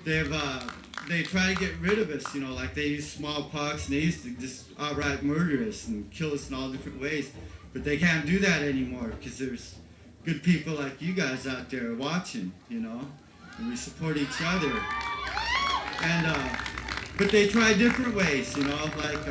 they try to get rid of us, you know, like they use smallpox, and they used to just outright murder us and kill us in all different ways. But they can't do that anymore because there's good people like you guys out there watching, you know, and we support each other. And but they try different ways, you know, like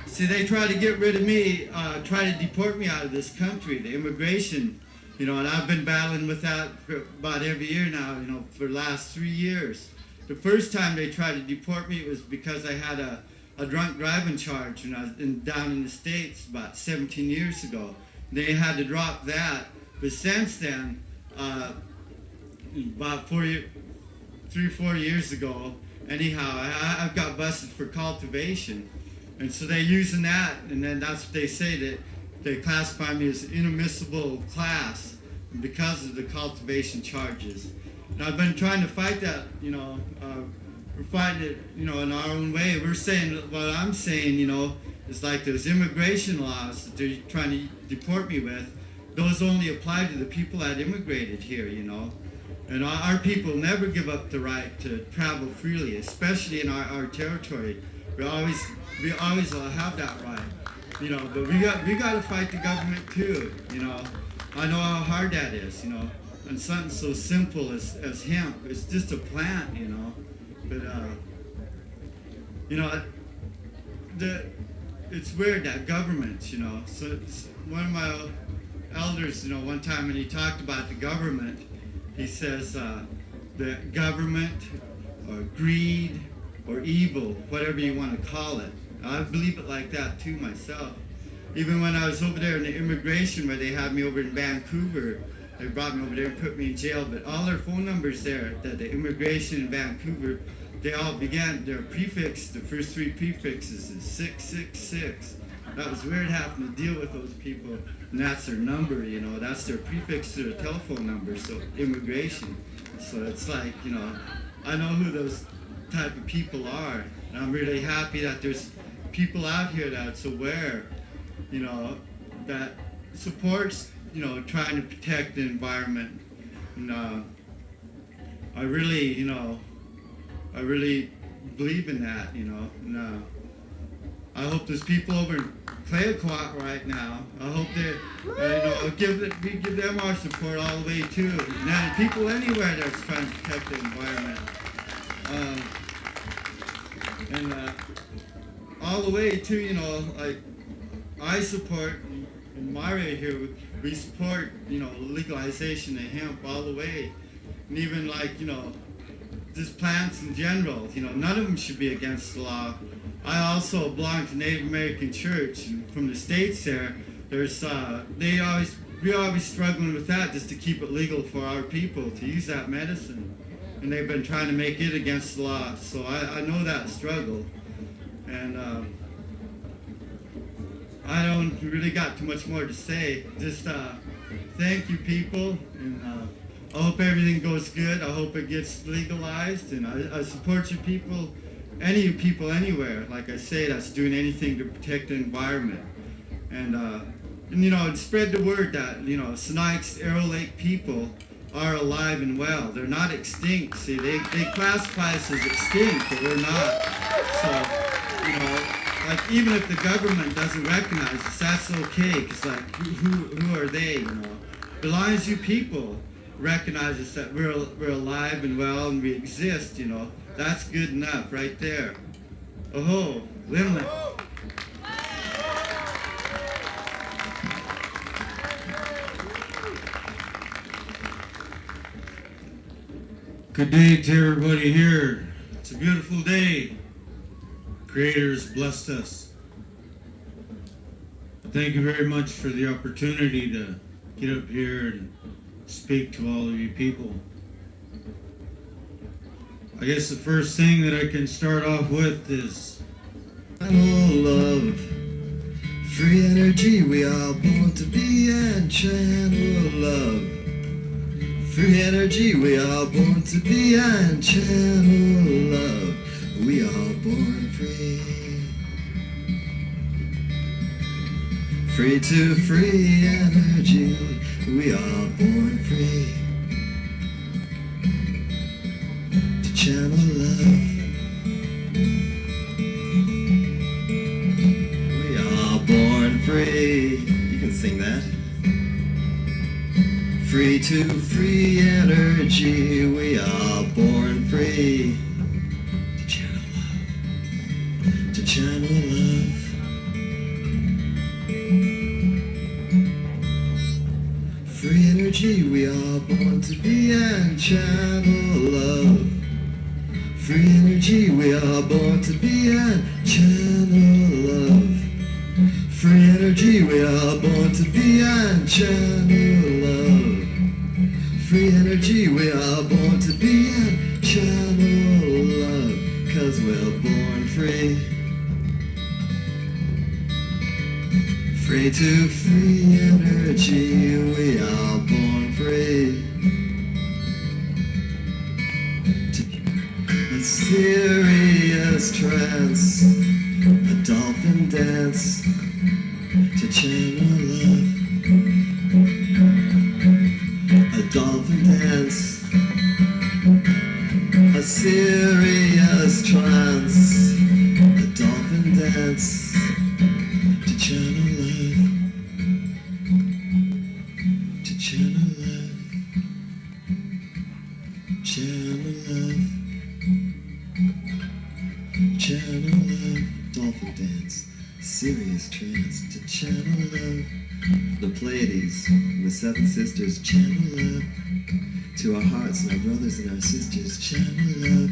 see, they try to get rid of me, try to deport me out of this country, the immigration, you know, and I've been battling with that for about every year now, you know, for the last 3 years. The first time they tried to deport me, it was because I had a drunk driving charge when I was down in the States about 17 years ago. They had to drop that, but since then, about 3 or 4 years ago, anyhow, I've got busted for cultivation, and so they're using that, and then that's what they say, that they classify me as an inadmissible class because of the cultivation charges. And I've been trying to fight that, you know, we're fighting it, you know, in our own way. We're saying, what I'm saying, you know, is like those immigration laws that they're trying to deport me with, those only apply to the people that immigrated here, you know. And our people never give up the right to travel freely, especially in our territory. We always will have that right, you know. But we got to fight the government too, you know. I know how hard that is, you know. And something so simple as hemp, it's just a plant, you know. But you know, it's weird that government, you know. So one of my elders, you know, one time when he talked about the government, he says the government or greed or evil, whatever you want to call it. I believe it like that too myself. Even when I was over there in the immigration where they had me over in Vancouver, they brought me over there and put me in jail, but all their phone numbers there, the immigration in Vancouver, they all began, their prefix, the first 3 prefixes is 666. That was weird having to deal with those people, and that's their number, you know, that's their prefix to their telephone number, so immigration. So it's like, you know, I know who those type of people are, and I'm really happy that there's people out here that's aware, you know, that supports, you know, trying to protect the environment. And I really, you know, I really believe in that, you know. And I hope there's people over in Clayoquot right now. I hope they, we give them our support all the way too. And then people anywhere that's trying to protect the environment. And all the way too, you know, like I support, in my area here, we support, you know, legalization of hemp all the way. And even like, you know, just plants in general. You know, none of them should be against the law. I also belong to Native American Church, and from the States there, there's we're always struggling with that just to keep it legal for our people to use that medicine. And they've been trying to make it against the law. So I know that struggle. And I don't really got too much more to say. Just thank you, people. And I hope everything goes good. I hope it gets legalized. And I support you people, any of you people anywhere, like I say, that's doing anything to protect the environment. And you know, spread the word that, you know, Sinixt Arrow Lake people are alive and well. They're not extinct. See, they classify us as extinct, but we're not. So, you know, like, even if the government doesn't recognize us, that's okay, because, like, who are they, you know? As long as you people recognize us that we're alive and well and we exist, you know, that's good enough right there. Oh-ho, Limlet. Good day to everybody here. It's a beautiful day. Creator has blessed us. Thank you very much for the opportunity to get up here and speak to all of you people. I guess the first thing that I can start off with is love, free energy, we are born to be and channel love. Free energy, we are born to be and channel love. We are born free. Free to free energy, we are born free. To channel love. We are born free. You can sing that. Free to free energy, we are born free. To channel love, to channel love. Free energy, we are born to be and channel love. Free energy, we are born to be and channel love. Free energy, we are born to be and channel love. Free energy, we are born to be and channel love, 'cause we're born free. Free to free energy, we are born free. A serious trance, a dolphin dance, to channel love. A dolphin dance, a serious trance, a dolphin dance, to channel love, to channel love, channel love, channel love, dolphin dance, serious trance, to channel love. The Pleiades, the seven sisters, channel love. To our hearts and our brothers and our sisters, channel love.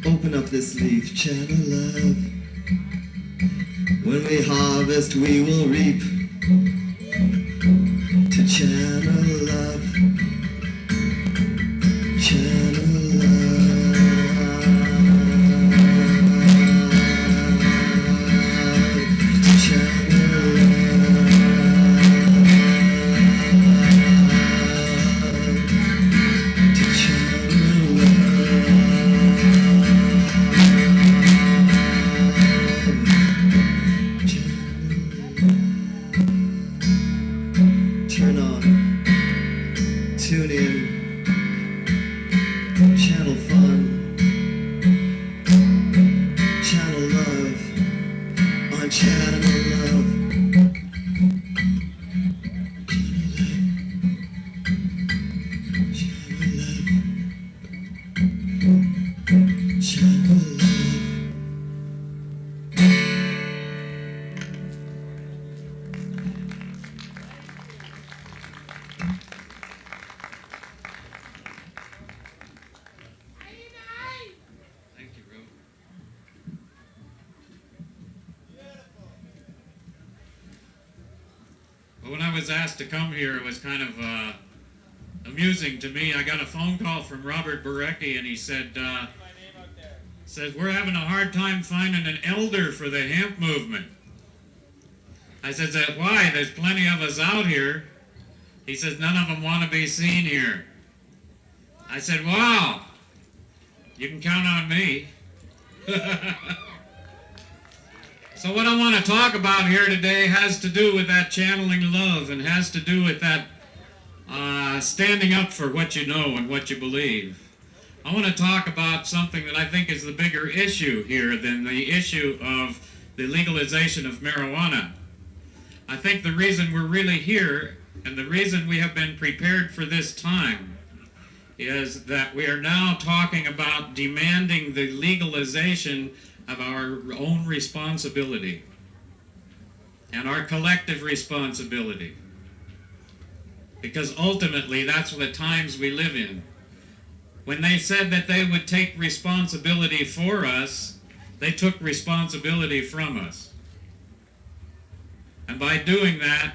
Open up this leaf, channel love. When we harvest, we will reap. To channel love, channel love, channel love, to channel love. was asked to come here, it was kind of amusing to me. I got a phone call from Robert Barecki, and he said, we're having a hard time finding an elder for the hemp movement. I said, why? There's plenty of us out here. He says, none of them want to be seen here. I said, wow, you can count on me. So what I want to talk about here today has to do with that channeling love, and has to do with that standing up for what you know and what you believe. I want to talk about something that I think is the bigger issue here than the issue of the legalization of marijuana. I think the reason we're really here, and the reason we have been prepared for this time, is that we are now talking about demanding the legalization of our own responsibility and our collective responsibility. Because ultimately, that's the times we live in. When they said that they would take responsibility for us, they took responsibility from us. And by doing that,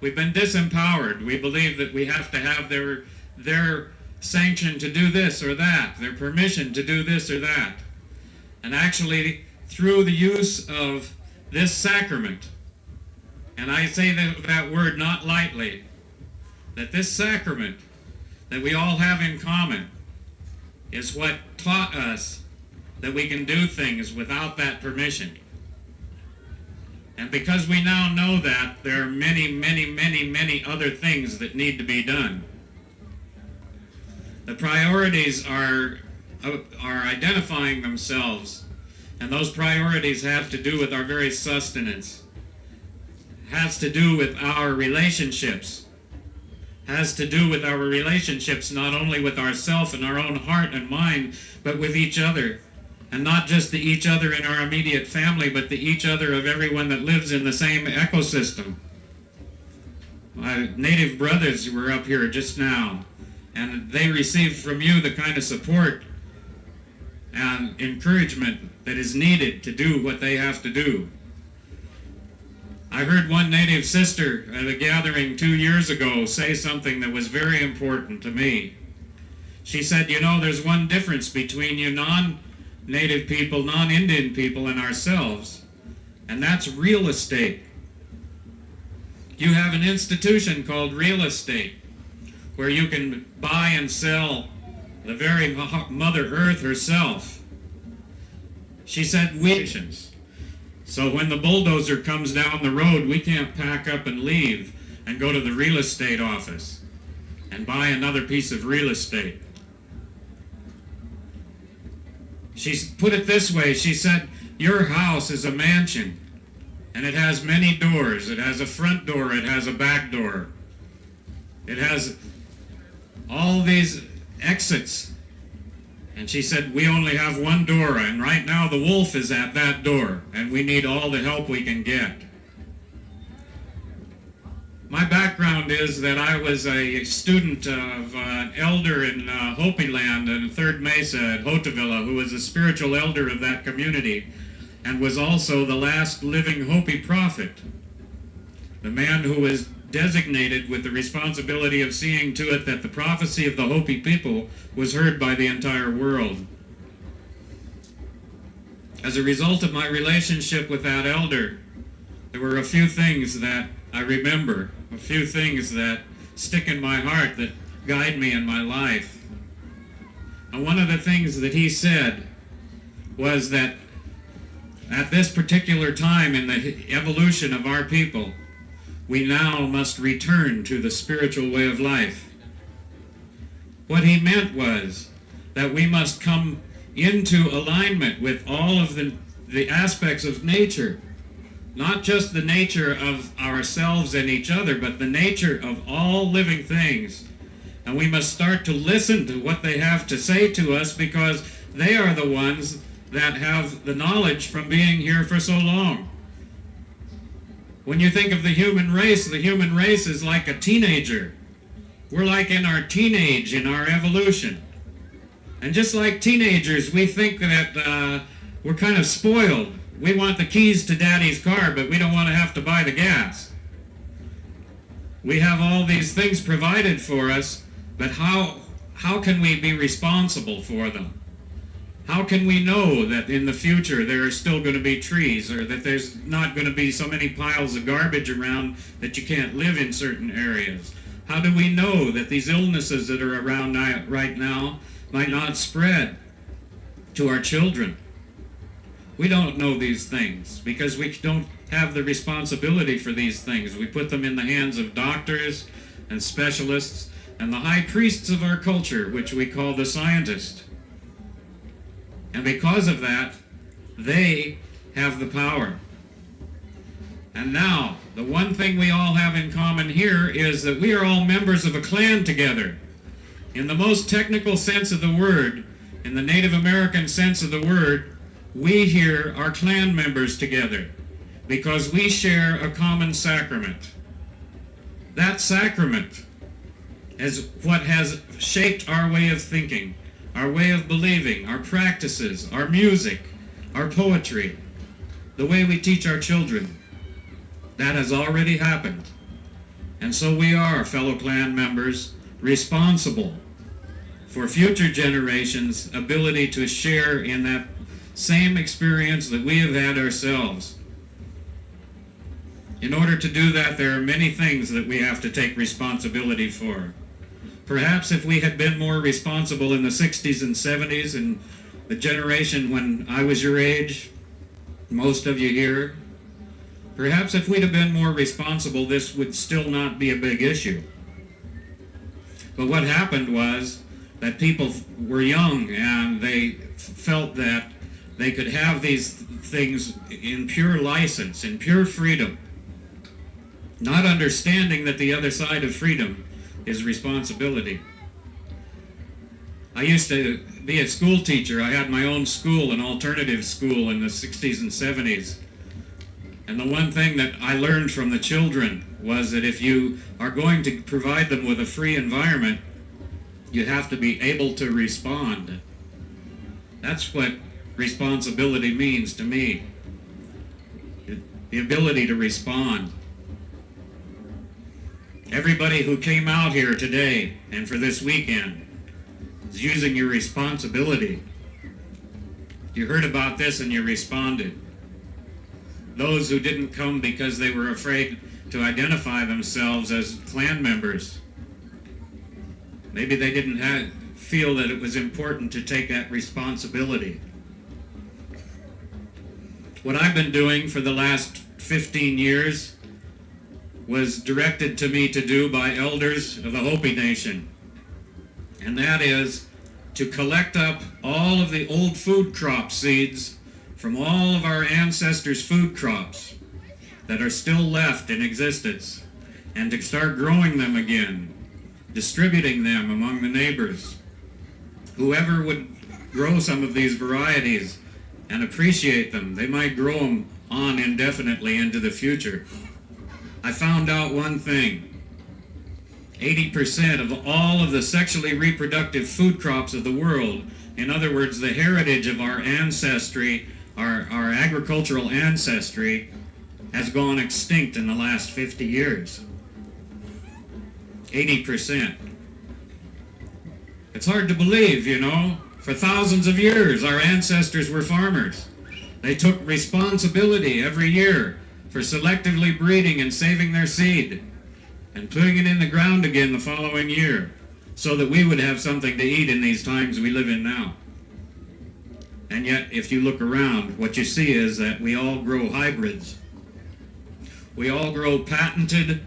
we've been disempowered. We believe that we have to have their sanction to do this or that, their permission to do this or that. And actually, through the use of this sacrament, and I say that word not lightly, that this sacrament that we all have in common is what taught us that we can do things without that permission. And because we now know that, there are many, many, many, many other things that need to be done. The priorities are identifying themselves, and those priorities have to do with our very sustenance, has to do with our relationships, has to do with our relationships not only with ourselves and our own heart and mind, but with each other. And not just the each other in our immediate family, but the each other of everyone that lives in the same ecosystem. My native brothers were up here just now, and they received from you the kind of support and encouragement that is needed to do what they have to do. I heard one native sister at a gathering 2 years ago say something that was very important to me. She said, you know, there's one difference between you non-native people, non-Indian people, and ourselves, and that's real estate. You have an institution called real estate, where you can buy and sell the very Mother Earth herself. She said, so when the bulldozer comes down the road, we can't pack up and leave and go to the real estate office and buy another piece of real estate. She put it this way, she said, your house is a mansion, and it has many doors. It has a front door, it has a back door. It has all these exits. And she said, we only have one door, and right now the wolf is at that door, and we need all the help we can get. My background is that I was a student of an elder in Hopi land in Third Mesa at Hotavilla, who was a spiritual elder of that community, and was also the last living Hopi prophet, the man who was designated with the responsibility of seeing to it that the prophecy of the Hopi people was heard by the entire world. As a result of my relationship with that elder, there were a few things that I remember, a few things that stick in my heart that guide me in my life. And one of the things that he said was that at this particular time in the evolution of our people, we now must return to the spiritual way of life. What he meant was that we must come into alignment with all of the aspects of nature, not just the nature of ourselves and each other, but the nature of all living things. And we must start to listen to what they have to say to us, because they are the ones that have the knowledge from being here for so long. When you think of the human race is like a teenager. We're like in our teenage, in our evolution. And just like teenagers, we think that we're kind of spoiled. We want the keys to daddy's car, but we don't want to have to buy the gas. We have all these things provided for us, but how can we be responsible for them? How can we know that in the future there are still going to be trees, or that there's not going to be so many piles of garbage around that you can't live in certain areas? How do we know that these illnesses that are around right now might not spread to our children? We don't know these things because we don't have the responsibility for these things. We put them in the hands of doctors and specialists and the high priests of our culture, which we call the scientists. And because of that, they have the power. And now, the one thing we all have in common here is that we are all members of a clan together. In the most technical sense of the word, in the Native American sense of the word, we here are clan members together because we share a common sacrament. That sacrament is what has shaped our way of thinking, our way of believing, our practices, our music, our poetry, the way we teach our children. That has already happened. And so we are, fellow clan members, responsible for future generations' ability to share in that same experience that we have had ourselves. In order to do that, there are many things that we have to take responsibility for. Perhaps if we had been more responsible in the 60s and 70s, and the generation when I was your age, most of you here, perhaps if we'd have been more responsible, this would still not be a big issue. But what happened was that people were young and they felt that they could have these things in pure license, in pure freedom, not understanding that the other side of freedom is responsibility. I used to be a school teacher. I had my own school, an alternative school in the 60s and 70s. And the one thing that I learned from the children was that if you are going to provide them with a free environment, you have to be able to respond. That's what responsibility means to me. The ability to respond. Everybody who came out here today and for this weekend is using your responsibility. You heard about this and you responded. Those who didn't come because they were afraid to identify themselves as clan members, maybe they didn't feel that it was important to take that responsibility. What I've been doing for the last 15 years was directed to me to do by elders of the Hopi Nation. And that is to collect up all of the old food crop seeds from all of our ancestors' food crops that are still left in existence, and to start growing them again, distributing them among the neighbors. Whoever would grow some of these varieties and appreciate them, they might grow them on indefinitely into the future. I found out one thing. 80% of all of the sexually reproductive food crops of the world, in other words, the heritage of our ancestry, our agricultural ancestry, has gone extinct in the last 50 years. 80%. It's hard to believe, you know. For thousands of years, our ancestors were farmers. They took responsibility every year for selectively breeding and saving their seed and putting it in the ground again the following year so that we would have something to eat in these times we live in now. And yet, if you look around, what you see is that we all grow hybrids. We all grow patented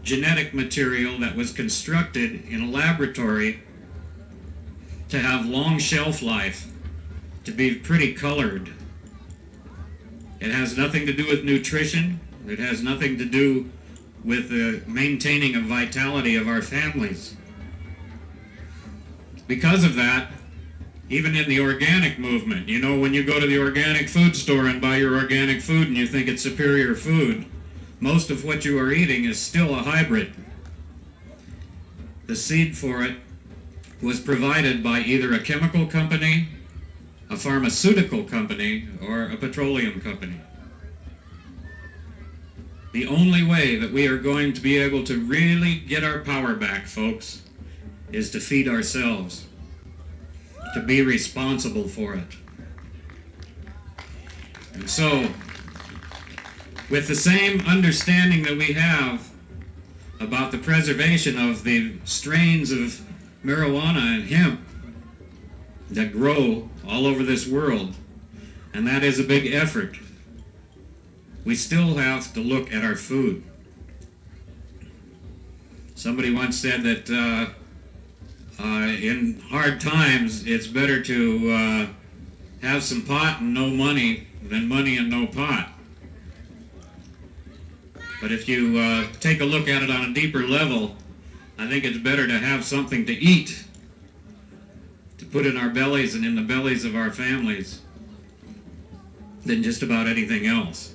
genetic material that was constructed in a laboratory to have long shelf life, to be pretty colored. It has nothing to do with nutrition. It has nothing to do with the maintaining of vitality of our families. Because of that, even in the organic movement, you know, when you go to the organic food store and buy your organic food and you think it's superior food, most of what you are eating is still a hybrid. The seed for it was provided by either a chemical company, a pharmaceutical company, or a petroleum company. The only way that we are going to be able to really get our power back, folks, is to feed ourselves, to be responsible for it. And so, with the same understanding that we have about the preservation of the strains of marijuana and hemp that grow all over this world, and that is a big effort, we still have to look at our food. Somebody once said that in hard times it's better to have some pot and no money than money and no pot. But if you take a look at it on a deeper level, I think it's better to have something to eat, to put in our bellies and in the bellies of our families, than just about anything else.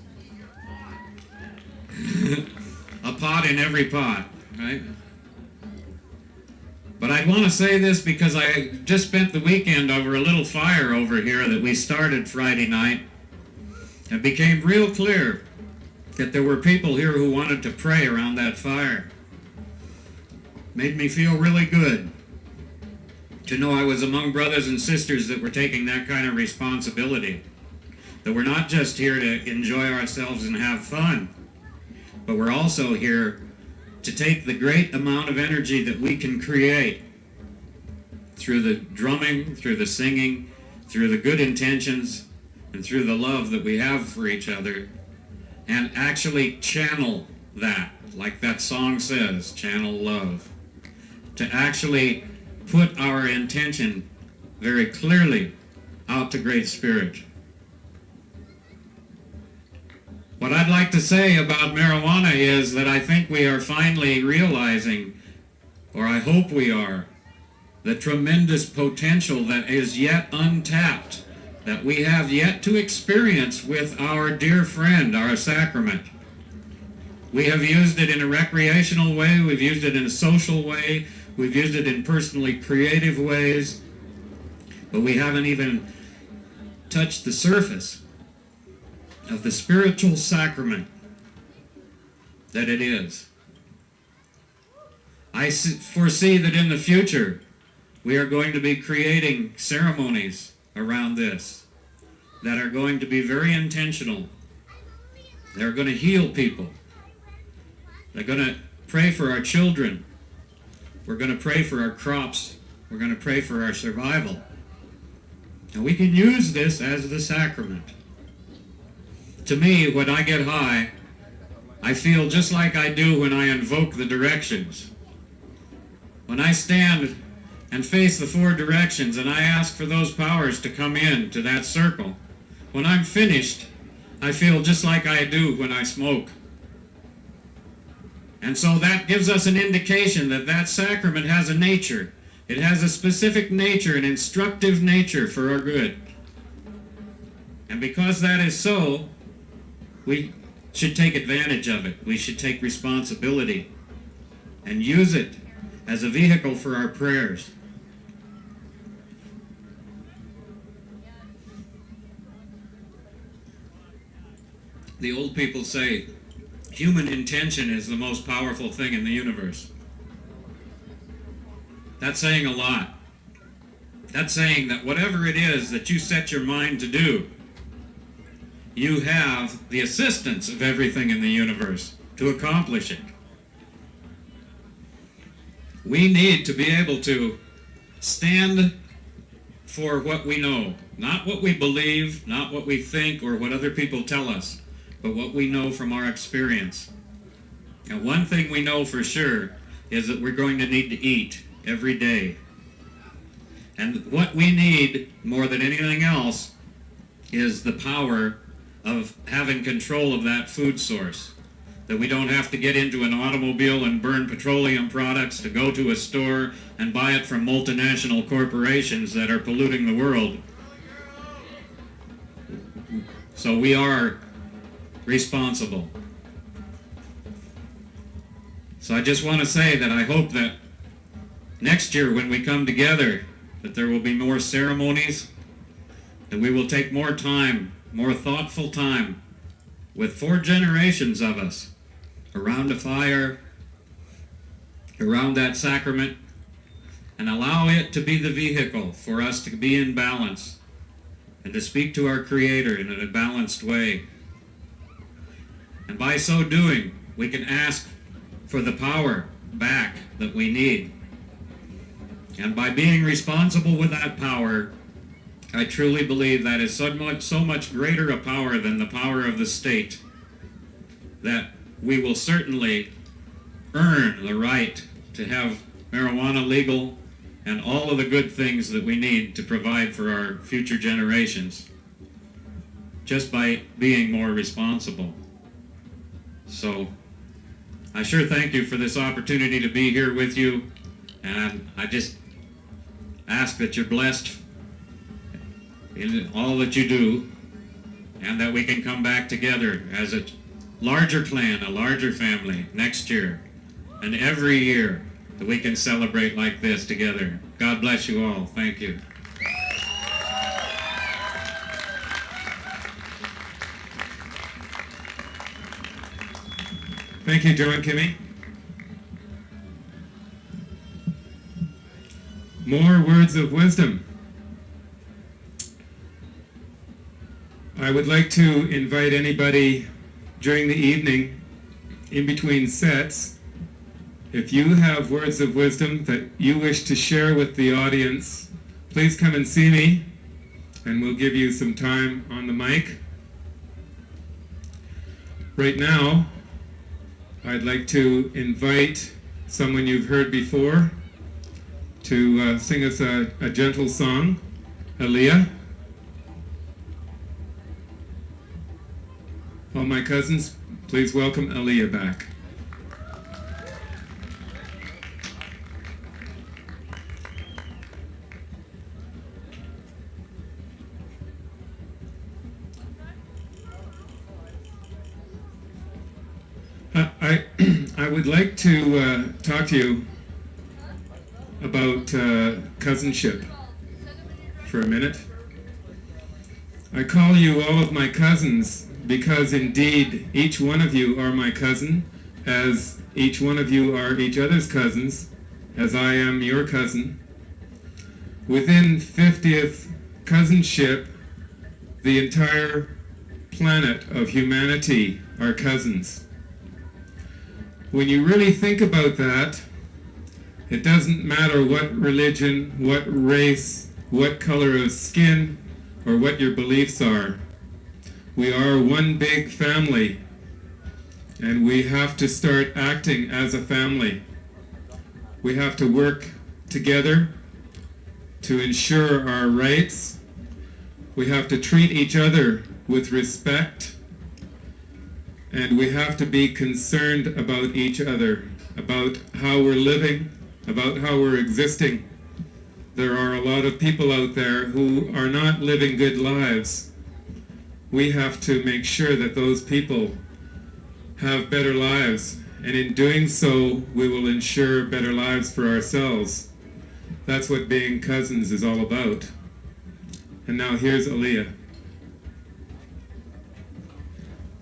A pot in every pot, right? But I want to say this because I just spent the weekend over a little fire over here that we started Friday night. It became real clear that there were people here who wanted to pray around that fire. Made me feel really good to know I was among brothers and sisters that were taking that kind of responsibility. That we're not just here to enjoy ourselves and have fun, but we're also here to take the great amount of energy that we can create through the drumming, through the singing, through the good intentions, and through the love that we have for each other, and actually channel that, like that song says, channel love. To actually put our intention very clearly out to Great Spirit. What I'd like to say about marijuana is that I think we are finally realizing, or I hope we are, the tremendous potential that is yet untapped, that we have yet to experience with our dear friend, our sacrament. We have used it in a recreational way, we've used it in a social way, we've used it in personally creative ways, but we haven't even touched the surface of the spiritual sacrament that it is. I foresee that in the future we are going to be creating ceremonies around this that are going to be very intentional. They're going to heal people. They're going to pray for our children. We're going to pray for our crops. We're going to pray for our survival. And we can use this as the sacrament. To me, when I get high, I feel just like I do when I invoke the directions. When I stand and face the 4 directions and I ask for those powers to come in to that circle, when I'm finished, I feel just like I do when I smoke. And so that gives us an indication that that sacrament has a nature. It has a specific nature, an instructive nature for our good. And because that is so, we should take advantage of it. We should take responsibility and use it as a vehicle for our prayers. The old people say, human intention is the most powerful thing in the universe. That's saying a lot. That's saying that whatever it is that you set your mind to do, you have the assistance of everything in the universe to accomplish it. We need to be able to stand for what we know, not what we believe, not what we think or what other people tell us, but what we know from our experience. And one thing we know for sure is that we're going to need to eat every day. And what we need more than anything else is the power of having control of that food source. That we don't have to get into an automobile and burn petroleum products to go to a store and buy it from multinational corporations that are polluting the world. So we are responsible. So I just want to say that I hope that next year when we come together, that there will be more ceremonies, that we will take more time, more thoughtful time with 4 generations of us around a fire, around that sacrament, and allow it to be the vehicle for us to be in balance and to speak to our Creator in a balanced way. And by so doing, we can ask for the power back that we need. And by being responsible with that power, I truly believe that is so much greater a power than the power of the state, that we will certainly earn the right to have marijuana legal and all of the good things that we need to provide for our future generations, just by being more responsible. So I sure thank you for this opportunity to be here with you, and I just ask that you're blessed in all that you do, and that we can come back together as a larger clan, a larger family next year, and every year that we can celebrate like this together. God bless you all. Thank you. Thank you, John Kimmy. More words of wisdom. I would like to invite anybody during the evening, in between sets, if you have words of wisdom that you wish to share with the audience, please come and see me, and we'll give you some time on the mic. Right now, I'd like to invite someone you've heard before to sing us a gentle song, Alija. All my cousins, please welcome Alija back. I would like to talk to you about cousinship for a minute. I call you all of my cousins because indeed each one of you are my cousin, as each one of you are each other's cousins, as I am your cousin. Within 50th cousinship, the entire planet of humanity are cousins. When you really think about that, it doesn't matter what religion, what race, what color of skin, or what your beliefs are. We are one big family, and we have to start acting as a family. We have to work together to ensure our rights. We have to treat each other with respect, and we have to be concerned about each other, about how we're living, about how we're existing. There are a lot of people out there who are not living good lives. We have to make sure that those people have better lives, and in doing so, we will ensure better lives for ourselves. That's what being cousins is all about. And now here's Alija.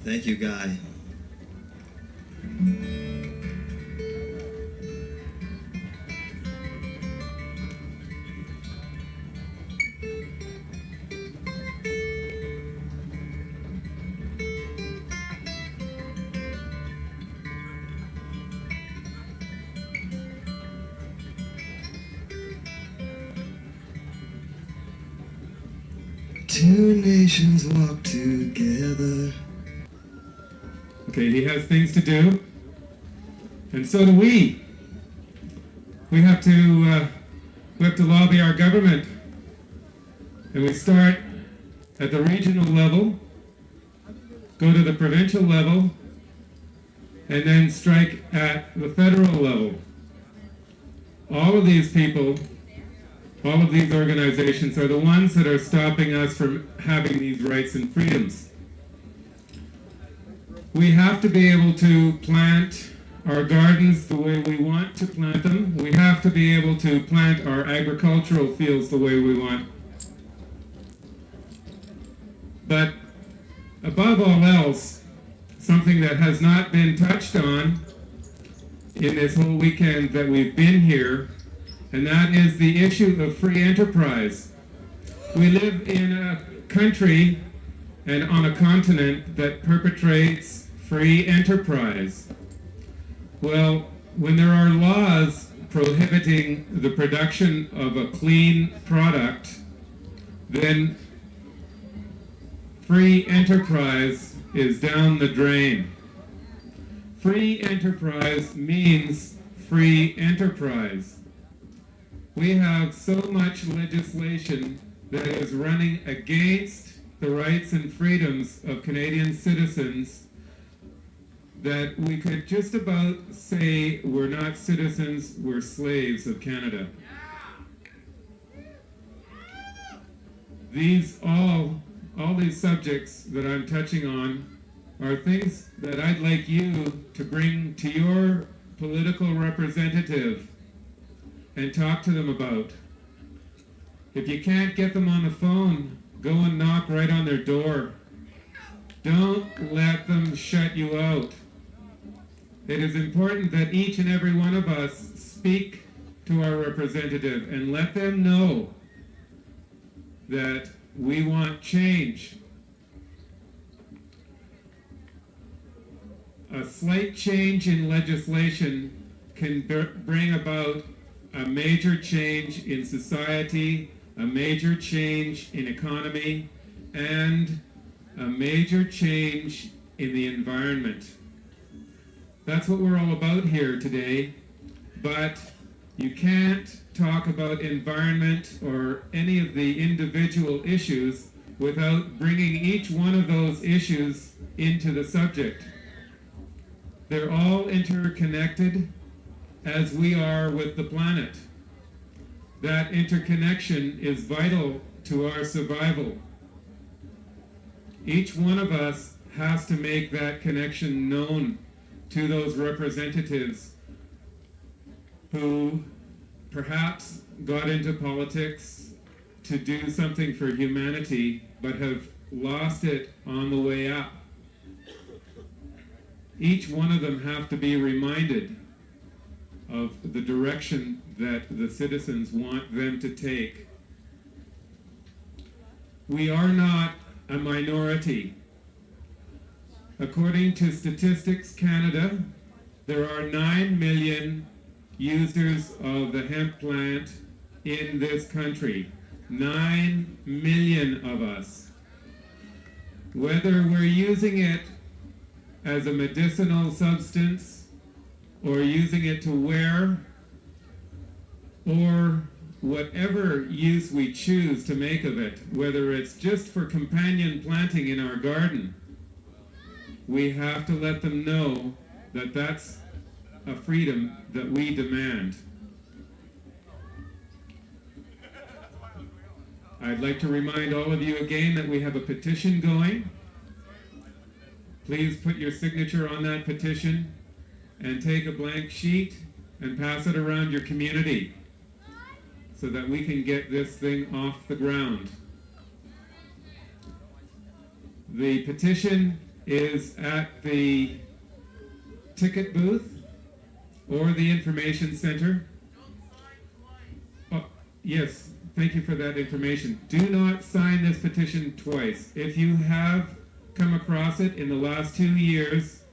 Thank you, Guy. Two nations walk together. Okay, he has things to do, and so do we. We have to lobby our government, and we start at the regional level, go to the provincial level, and then strike at the federal level. All of these people, all of these organizations are the ones that are stopping us from having these rights and freedoms. We have to be able to plant our gardens the way we want to plant them. We have to be able to plant our agricultural fields the way we want. But above all else, something that has not been touched on in this whole weekend that we've been here, and that is the issue of free enterprise. We live in a country and on a continent that perpetrates free enterprise. Well, when there are laws prohibiting the production of a clean product, then free enterprise is down the drain. Free enterprise means free enterprise. We have so much legislation that is running against the rights and freedoms of Canadian citizens that we could just about say we're not citizens, we're slaves of Canada. All these subjects that I'm touching on are things that I'd like you to bring to your political representative and talk to them about. If you can't get them on the phone, go and knock right on their door. Don't let them shut you out. It is important that each and every one of us speak to our representative and let them know that we want change. A slight change in legislation can bring about a major change in society, a major change in economy, and a major change in the environment. That's what we're all about here today, but you can't talk about environment or any of the individual issues without bringing each one of those issues into the subject. They're all interconnected, as we are with the planet. That interconnection is vital to our survival. Each one of us has to make that connection known to those representatives who perhaps got into politics to do something for humanity but have lost it on the way up. Each one of them have to be reminded of the direction that the citizens want them to take. We are not a minority. According to Statistics Canada, there are 9 million users of the hemp plant in this country. 9 million of us. Whether we're using it as a medicinal substance or using it to wear or whatever use we choose to make of it, whether it's just for companion planting in our garden, we have to let them know that that's a freedom that we demand. I'd like to remind all of you again that we have a petition going. Please put your signature on that petition and take a blank sheet and pass it around your community so that we can get this thing off the ground. The petition is at the ticket booth or the information center. Oh, yes, thank you for that information. Do not sign this petition twice. If you have come across it in the last 2 years,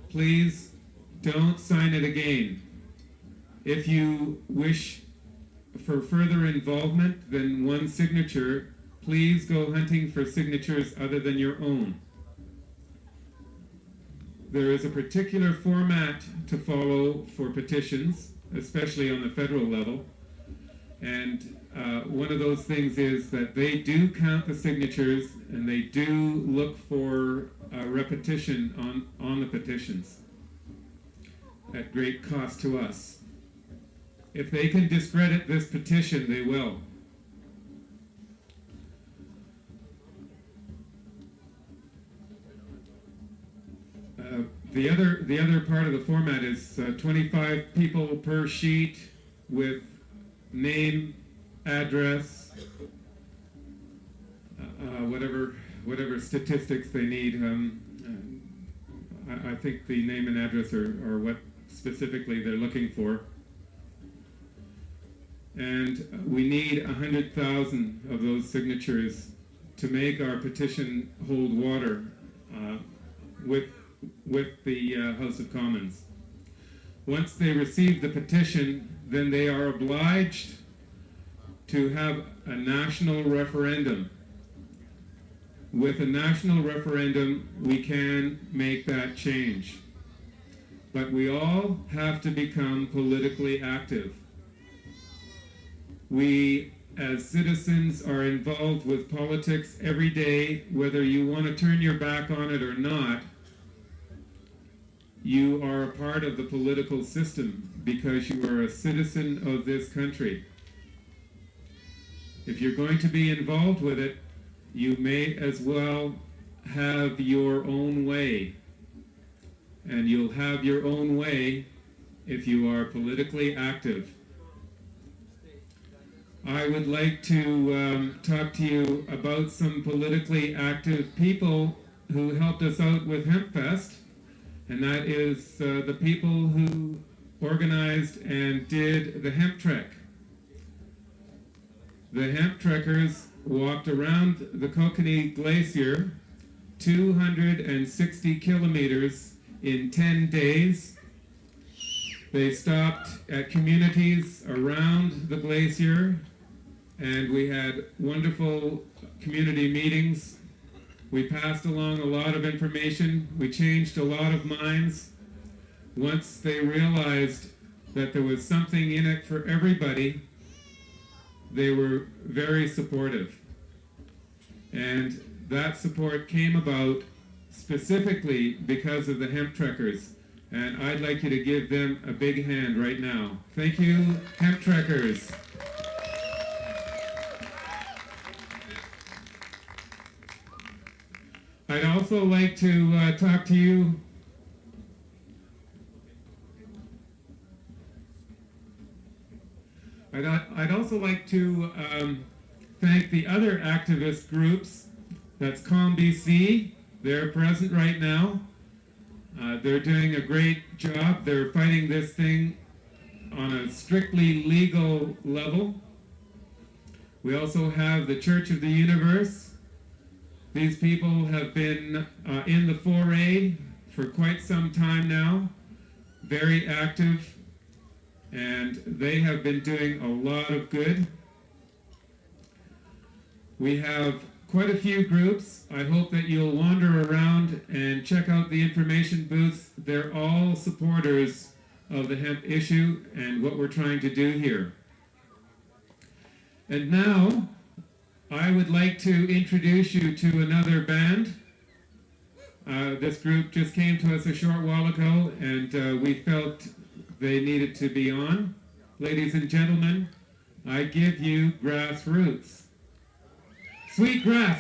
please don't sign it again. If you wish for further involvement than one signature, please go hunting for signatures other than your own. There is a particular format to follow for petitions, especially on the federal level. And one of those things is that they do count the signatures and they do look for repetition on the petitions at great cost to us. If they can discredit this petition, they will. The other part of the format is 25 people per sheet with name, address, whatever statistics they need. I think the name and address are what specifically they're looking for. And we need 100,000 of those signatures to make our petition hold water with the House of Commons. Once they receive the petition, then they are obliged to have a national referendum. With a national referendum, we can make that change. But we all have to become politically active. We, as citizens, are involved with politics every day, whether you want to turn your back on it or not. You are a part of the political system because you are a citizen of this country. If you're going to be involved with it, you may as well have your own way. And you'll have your own way if you are politically active. I would like to talk to you about some politically active people who helped us out with Hempfest, and that is the people who organized and did the hemp trek. The hemp trekkers walked around the Kokanee Glacier 260 kilometers in 10 days. They stopped at communities around the glacier, and we had wonderful community meetings. We passed along a lot of information. We changed a lot of minds. Once they realized that there was something in it for everybody, they were very supportive. And that support came about specifically because of the hemp trekkers. And I'd like you to give them a big hand right now. Thank you, hemp trekkers. I'd also like to talk to you I'd also like to thank the other activist groups. That's ComBC. They're present right now. They're doing a great job. They're fighting this thing on a strictly legal level. We also have the Church of the Universe. These people have been in the foray for quite some time now, very active, and they have been doing a lot of good. We have quite a few groups. I hope that you'll wander around and check out the information booths. They're all supporters of the hemp issue and what we're trying to do here. And now, I would like to introduce you to another band. This group just came to us a short while ago, and we felt they needed to be on. Ladies and gentlemen, I give you Grassroots. Sweetgrass.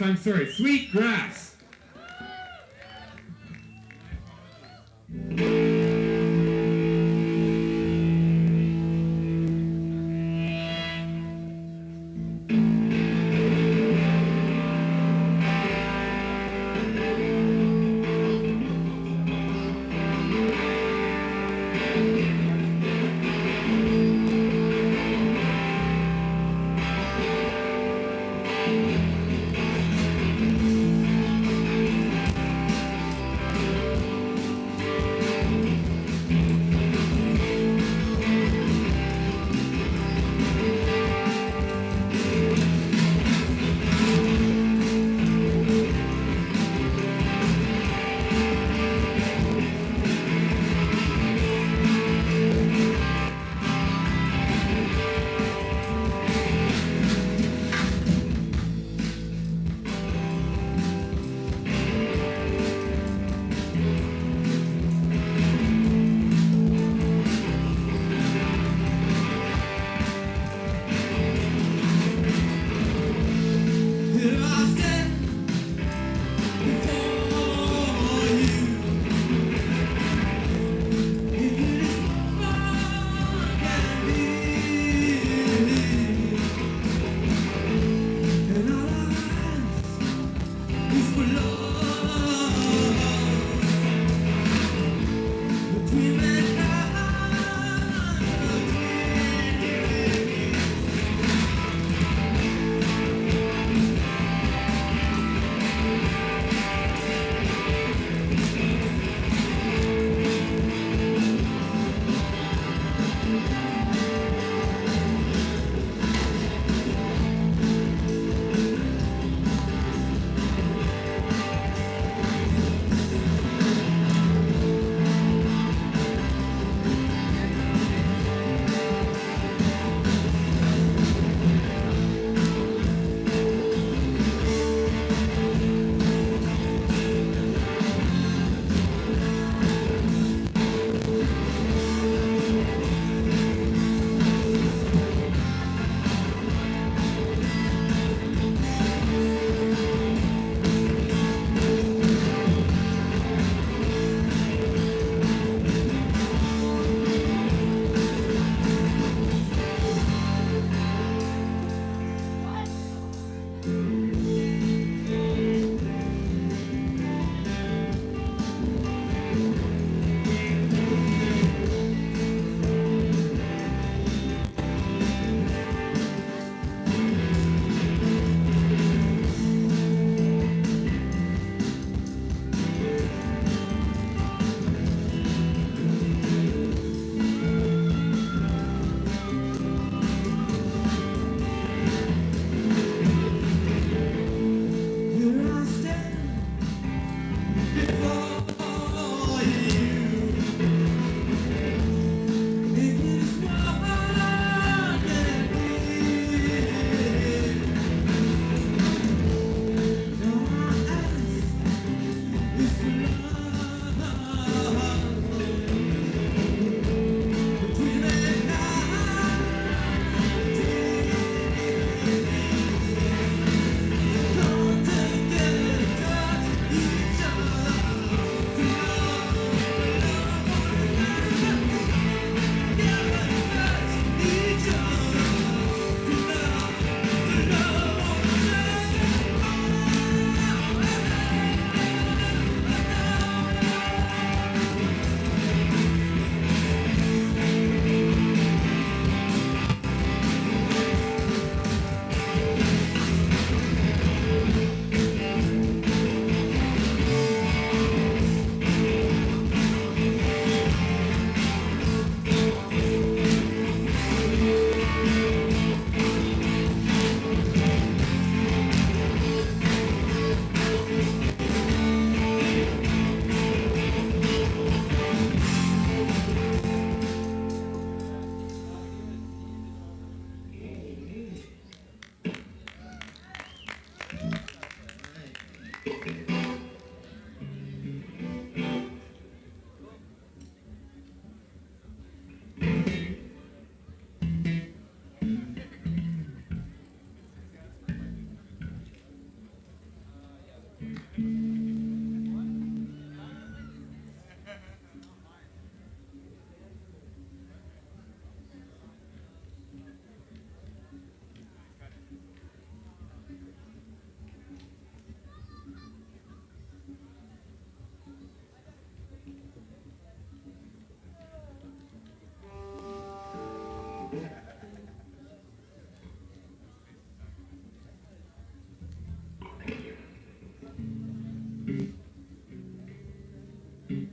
Alright,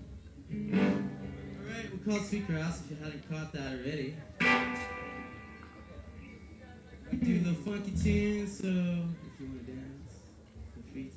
we'll call Sweet Grass if you hadn't caught that already. We do the funky tunes, so if you want to dance, feel free to.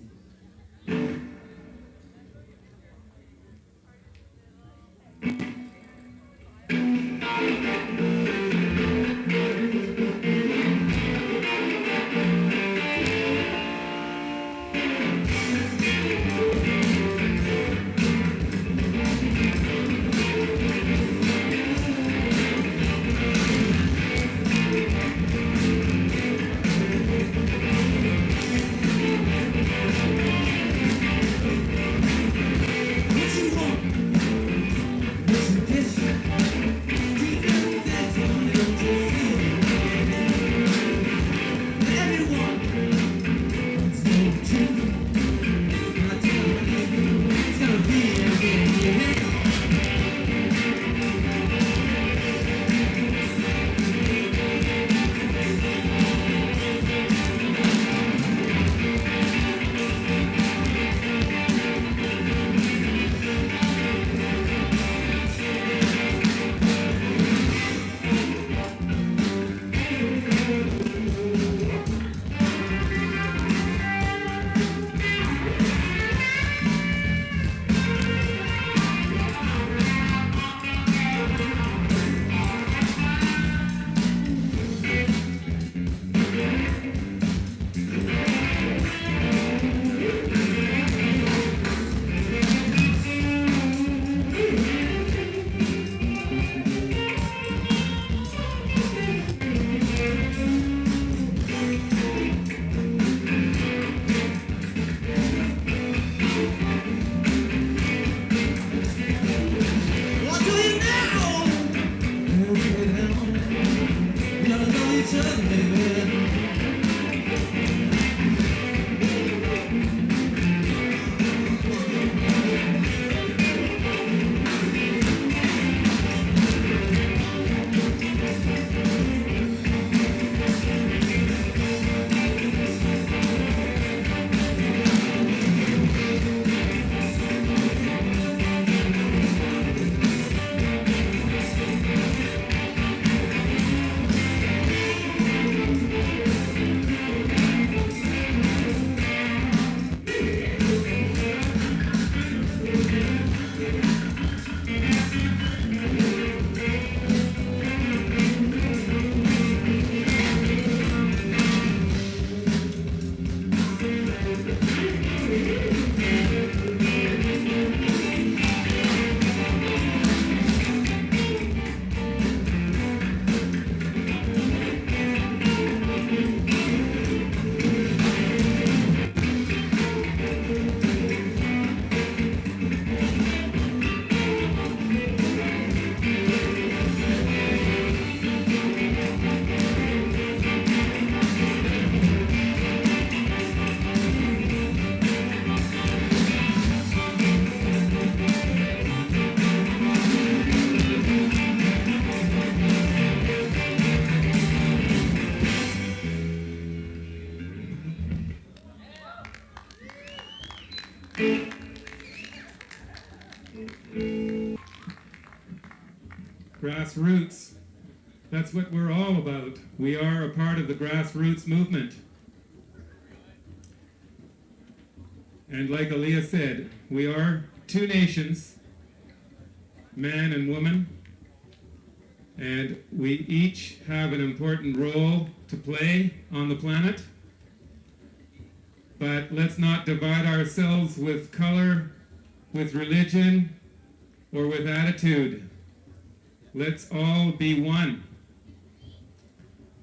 Grassroots. That's what we're all about. We are a part of the grassroots movement. And like Alija said, we are two nations, man and woman, and we each have an important role to play on the planet. But let's not divide ourselves with color, with religion, or with attitude. Let's all be one.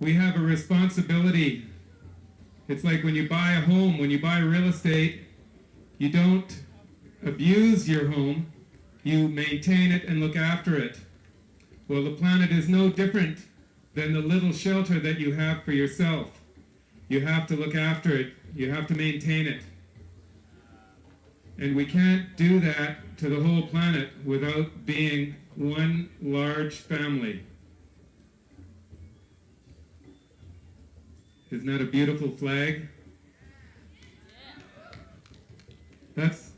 We have a responsibility. It's like when you buy a home, when you buy real estate, you don't abuse your home, you maintain it and look after it. Well, the planet is no different than the little shelter that you have for yourself. You have to look after it. You have to maintain it. And we can't do that to the whole planet without being one large family. Isn't that a beautiful flag? That's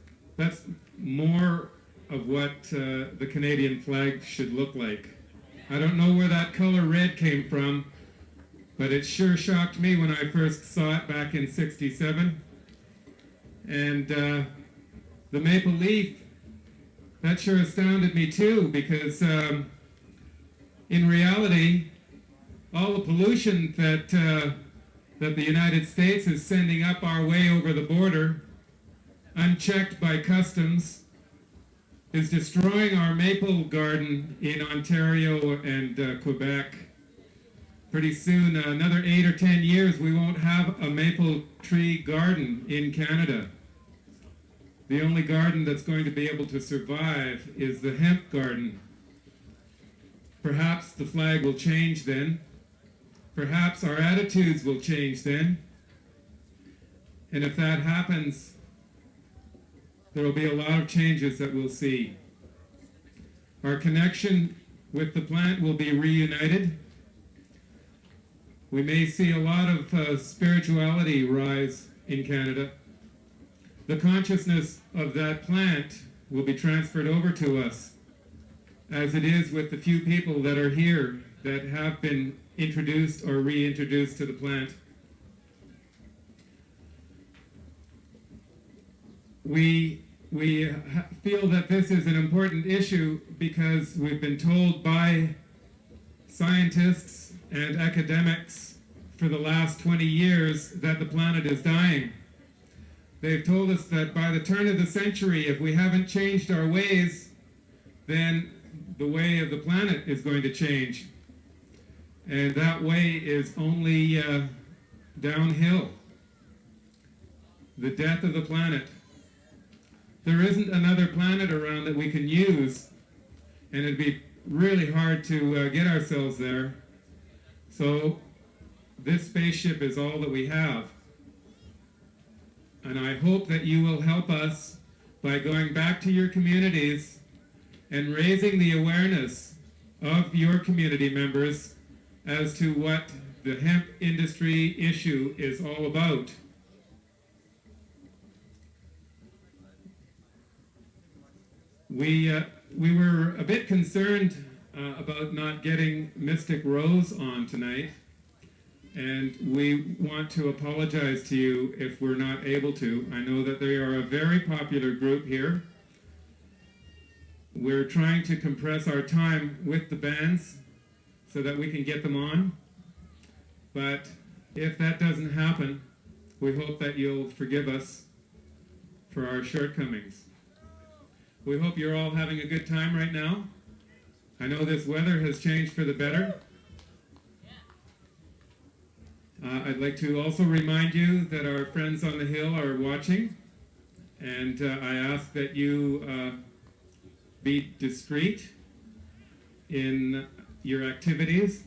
more of what the Canadian flag should look like. I don't know where that color red came from, but it sure shocked me when I first saw it back in '67. And the maple leaf, that sure astounded me too, because in reality, all the pollution that the United States is sending up our way over the border, unchecked by customs, is destroying our maple garden in Ontario and Quebec. Pretty soon, another 8 or 10 years, we won't have a maple tree garden in Canada. The only garden that's going to be able to survive is the hemp garden. Perhaps the flag will change then. Perhaps our attitudes will change then. And if that happens, there will be a lot of changes that we'll see. Our connection with the plant will be reunited. We may see a lot of spirituality rise in Canada. The consciousness of that plant will be transferred over to us, as it is with the few people that are here that have been introduced or reintroduced to the plant. We feel that this is an important issue because we've been told by scientists and academics for the last 20 years that the planet is dying. They've told us that by the turn of the century, if we haven't changed our ways, then the way of the planet is going to change. And that way is only downhill. The death of the planet. There isn't another planet around that we can use, and it'd be really hard to get ourselves there. So this spaceship is all that we have. And I hope that you will help us by going back to your communities and raising the awareness of your community members as to what the hemp industry issue is all about. We were a bit concerned about not getting Mystic Rose on tonight, and we want to apologize to you if we're not able to. I know that they are a very popular group here. We're trying to compress our time with the bands so that we can get them on. But if that doesn't happen, we hope that you'll forgive us for our shortcomings. We hope you're all having a good time right now. I know this weather has changed for the better. I'd like to also remind you that our friends on the Hill are watching, and I ask that you be discreet in your activities,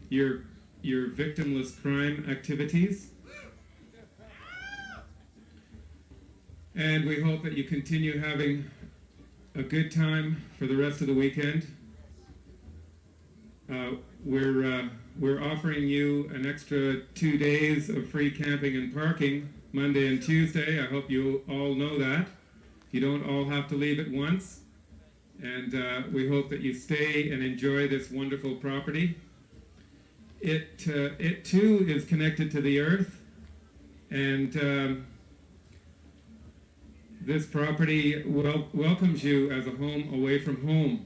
your victimless crime activities. And we hope that you continue having a good time for the rest of the weekend. We're offering you an extra 2 days of free camping and parking, Monday and Tuesday. I hope you all know that. You don't all have to leave at once. And we hope that you stay and enjoy this wonderful property. It too is connected to the earth. And this property welcomes you as a home away from home.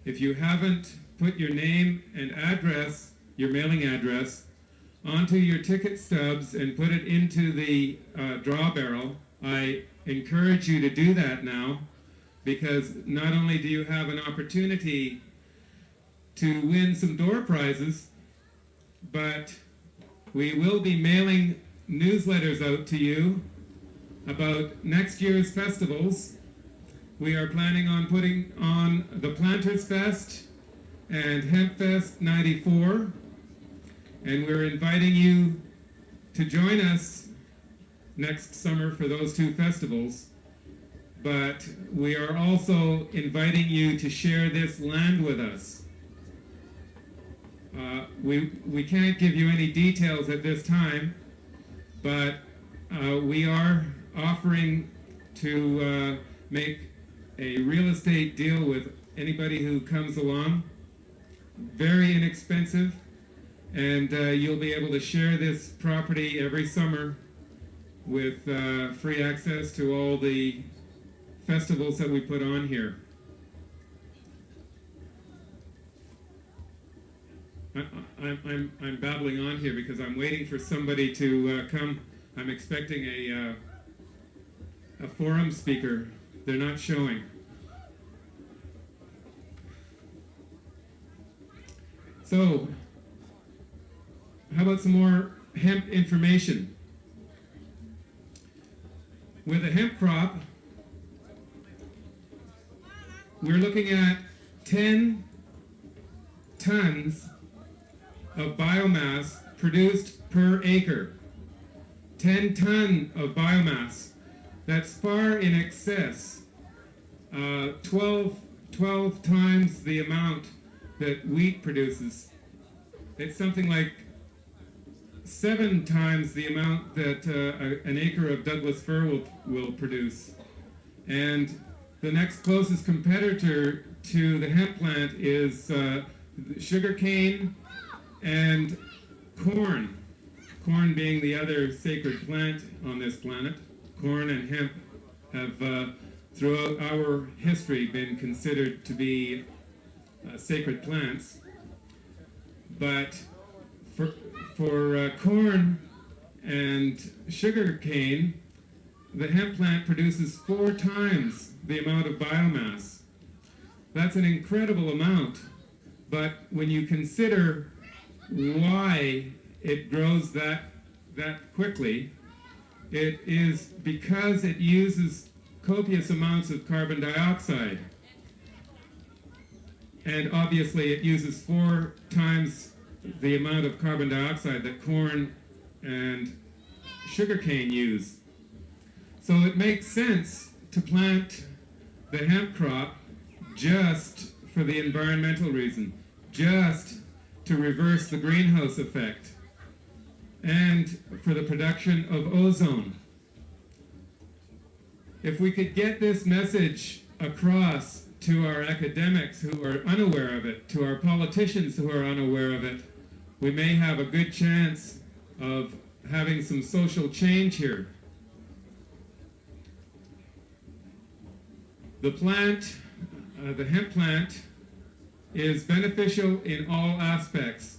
If you haven't put your name and address, your mailing address, onto your ticket stubs and put it into the draw barrel, I encourage you to do that now, because not only do you have an opportunity to win some door prizes, but we will be mailing newsletters out to you about next year's festivals. We are planning on putting on the Planters Fest and Hempfest 94, and we're inviting you to join us next summer for those two festivals. But we are also inviting you to share this land with us. We can't give you any details at this time, but we are offering to make a real estate deal with anybody who comes along. Very inexpensive, and you'll be able to share this property every summer with free access to all the festivals that we put on here. I'm babbling on here because I'm waiting for somebody to come. I'm expecting a forum speaker. They're not showing. So, how about some more hemp information? With a hemp crop, we're looking at 10 tons of biomass produced per acre. 10 ton of biomass. That's far in excess. 12 times the amount that wheat produces. It's something like 7 times the amount that an acre of Douglas fir will produce. And the next closest competitor to the hemp plant is sugarcane and corn. Corn being the other sacred plant on this planet. Corn and hemp have, throughout our history, been considered to be sacred plants. But for corn and sugar cane, the hemp plant produces 4 times the amount of biomass. That's an incredible amount, but when you consider why it grows that quickly, it is because it uses copious amounts of carbon dioxide. And obviously it uses 4 times the amount of carbon dioxide that corn and sugarcane use. So it makes sense to plant the hemp crop just for the environmental reason, just to reverse the greenhouse effect, and for the production of ozone. If we could get this message across to our academics who are unaware of it, to our politicians who are unaware of it, we may have a good chance of having some social change here. The plant, the hemp plant, is beneficial in all aspects.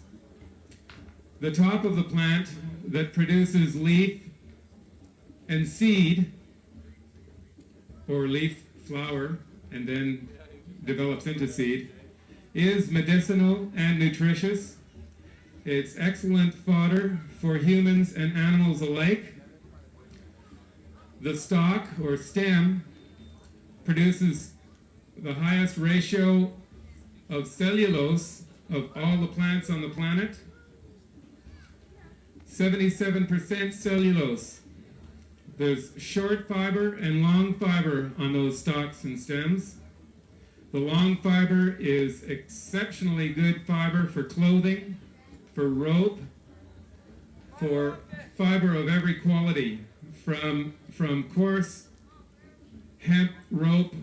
The top of the plant that produces leaf and seed, or leaf flower, and then develops into seed, is medicinal and nutritious. It's excellent fodder for humans and animals alike. The stalk, or stem, produces the highest ratio of cellulose of all the plants on the planet. 77% cellulose. There's short fiber and long fiber on those stalks and stems. The long fiber is exceptionally good fiber for clothing, for rope, for fiber of every quality, from coarse hemp rope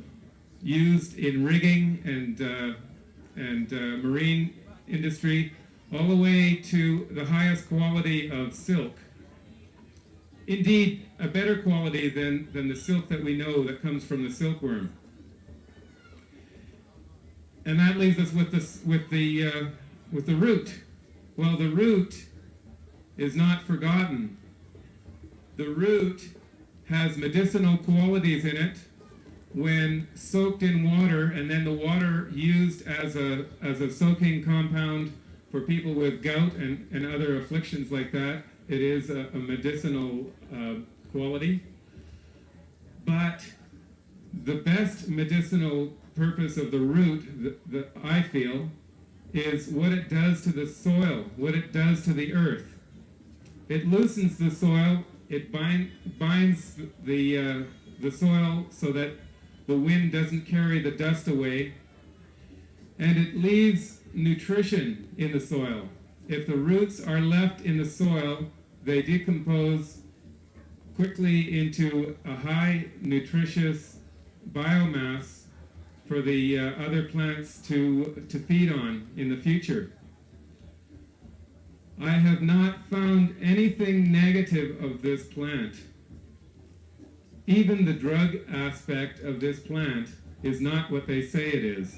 used in rigging and marine industry, all the way to the highest quality of silk. Indeed, a better quality than the silk that we know that comes from the silkworm. And that leaves us with the root. Well, the root is not forgotten. The root has medicinal qualities in it when soaked in water, and then the water used as a soaking compound for people with gout and other afflictions like that. It is a medicinal quality. But the best medicinal purpose of the root, that I feel, is what it does to the soil, what it does to the earth. It loosens the soil, it binds the soil so that the wind doesn't carry the dust away, and it leaves nutrition in the soil. If the roots are left in the soil, they decompose quickly into a high nutritious biomass for the other plants to feed on in the future. I have not found anything negative of this plant. Even the drug aspect of this plant is not what they say it is.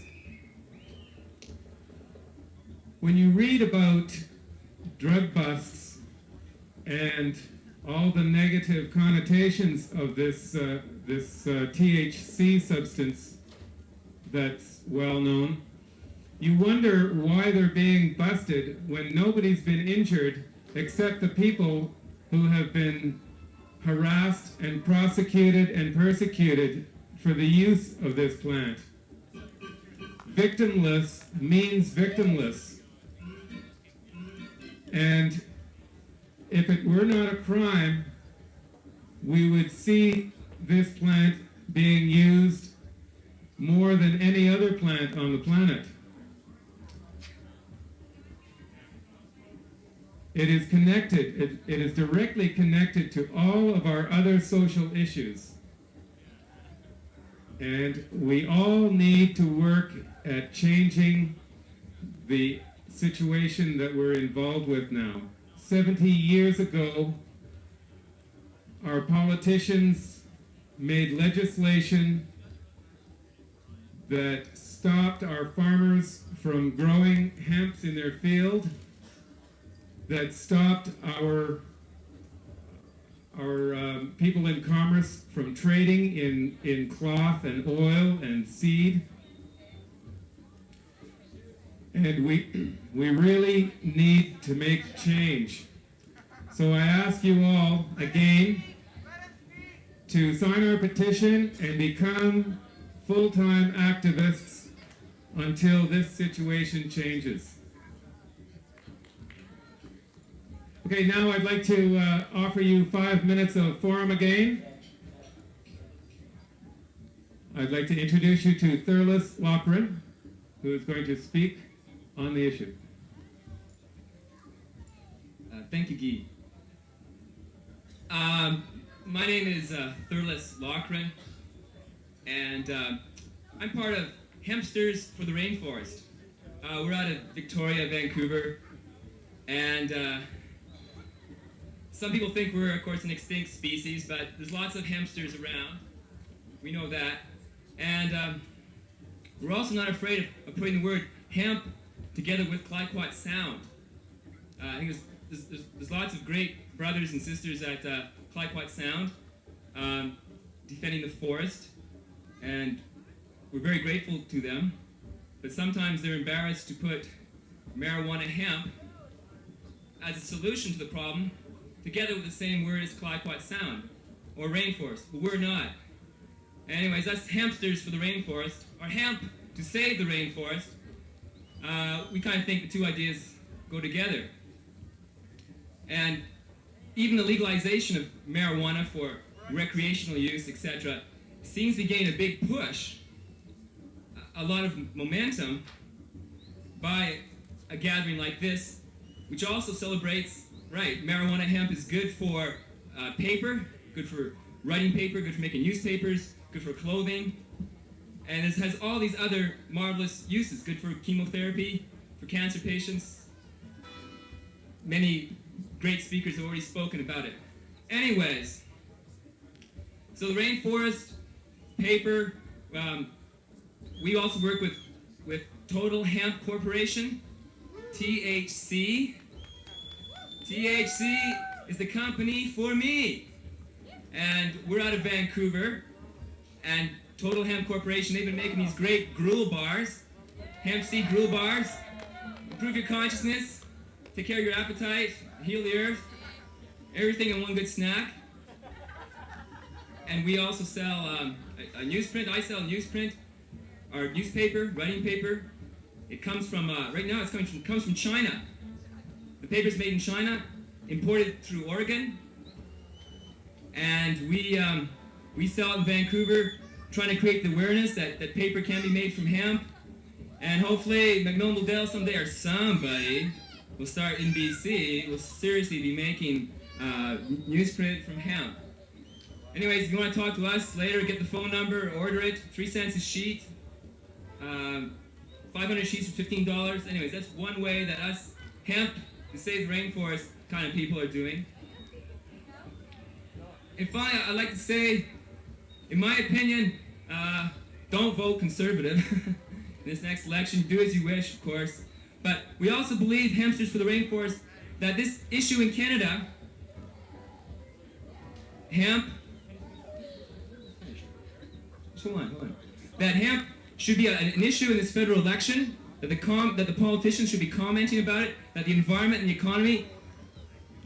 When you read about drug busts and all the negative connotations of this THC substance that's well known, you wonder why they're being busted when nobody's been injured except the people who have been harassed and prosecuted and persecuted for the use of this plant. Victimless means victimless. And if it were not a crime, we would see this plant being used more than any other plant on the planet. It is connected, it is directly connected to all of our other social issues. And we all need to work at changing the situation that we're involved with now. 70 years ago, our politicians made legislation that stopped our farmers from growing hemp in their field, that stopped our people in commerce from trading in cloth and oil and seed. And we really need to make change. So I ask you all again to sign our petition and become full-time activists until this situation changes. Okay, now I'd like to offer you 5 minutes of forum again. I'd like to introduce you to Thurles Lockran, who is going to speak on the issue. Thank you, Guy. My name is Thurles Lockran, and I'm part of Hempsters for the Rainforest. We're out of Victoria, Vancouver, and some people think we're, of course, an extinct species, but there's lots of hempsters around. We know that. And we're also not afraid of putting the word hemp together with Clyquot sound. I think there's lots of great brothers and sisters at Clyquot sound defending the forest, and we're very grateful to them. But sometimes they're embarrassed to put marijuana hemp as a solution to the problem together with the same word as Clyquot sound or rainforest, but we're not. Anyways, that's Hempsters for the Rainforest, or hemp to save the rainforest. We kind of think the two ideas go together. And even the legalization of marijuana for recreational use, etc., seems to gain a big push, a lot of momentum, by a gathering like this, which also celebrates, right, marijuana hemp is good for paper, good for writing paper, good for making newspapers, good for clothing, and it has all these other marvelous uses, good for chemotherapy, for cancer patients. Many great speakers have already spoken about it. Anyways, so the rainforest, paper, we also work with Total Hemp Corporation, THC. THC is the company for me. And we're out of Vancouver, and Total Hemp Corporation, they've been making these great gruel bars, hemp seed gruel bars, improve your consciousness, take care of your appetite, heal the earth, everything in one good snack. And we also sell a newsprint. I sell newsprint, our newspaper, writing paper. It comes from, right now it comes from China. The paper's made in China, imported through Oregon. And we sell it in Vancouver, trying to create the awareness that paper can be made from hemp. And hopefully McMillan Dell someday, or somebody, will start in BC, will seriously be making newsprint from hemp. Anyways, if you want to talk to us later, get the phone number, order it. 3 cents a sheet. 500 sheets for $15. Anyways, that's one way that us hemp to save the rainforest kind of people are doing. And finally, I'd like to say, in my opinion, don't vote conservative in this next election. Do as you wish, of course. But we also believe, Hempsters for the Rainforest, that this issue in Canada, hemp, hold on. That hemp should be an issue in this federal election, that the politicians should be commenting about it, that the environment and the economy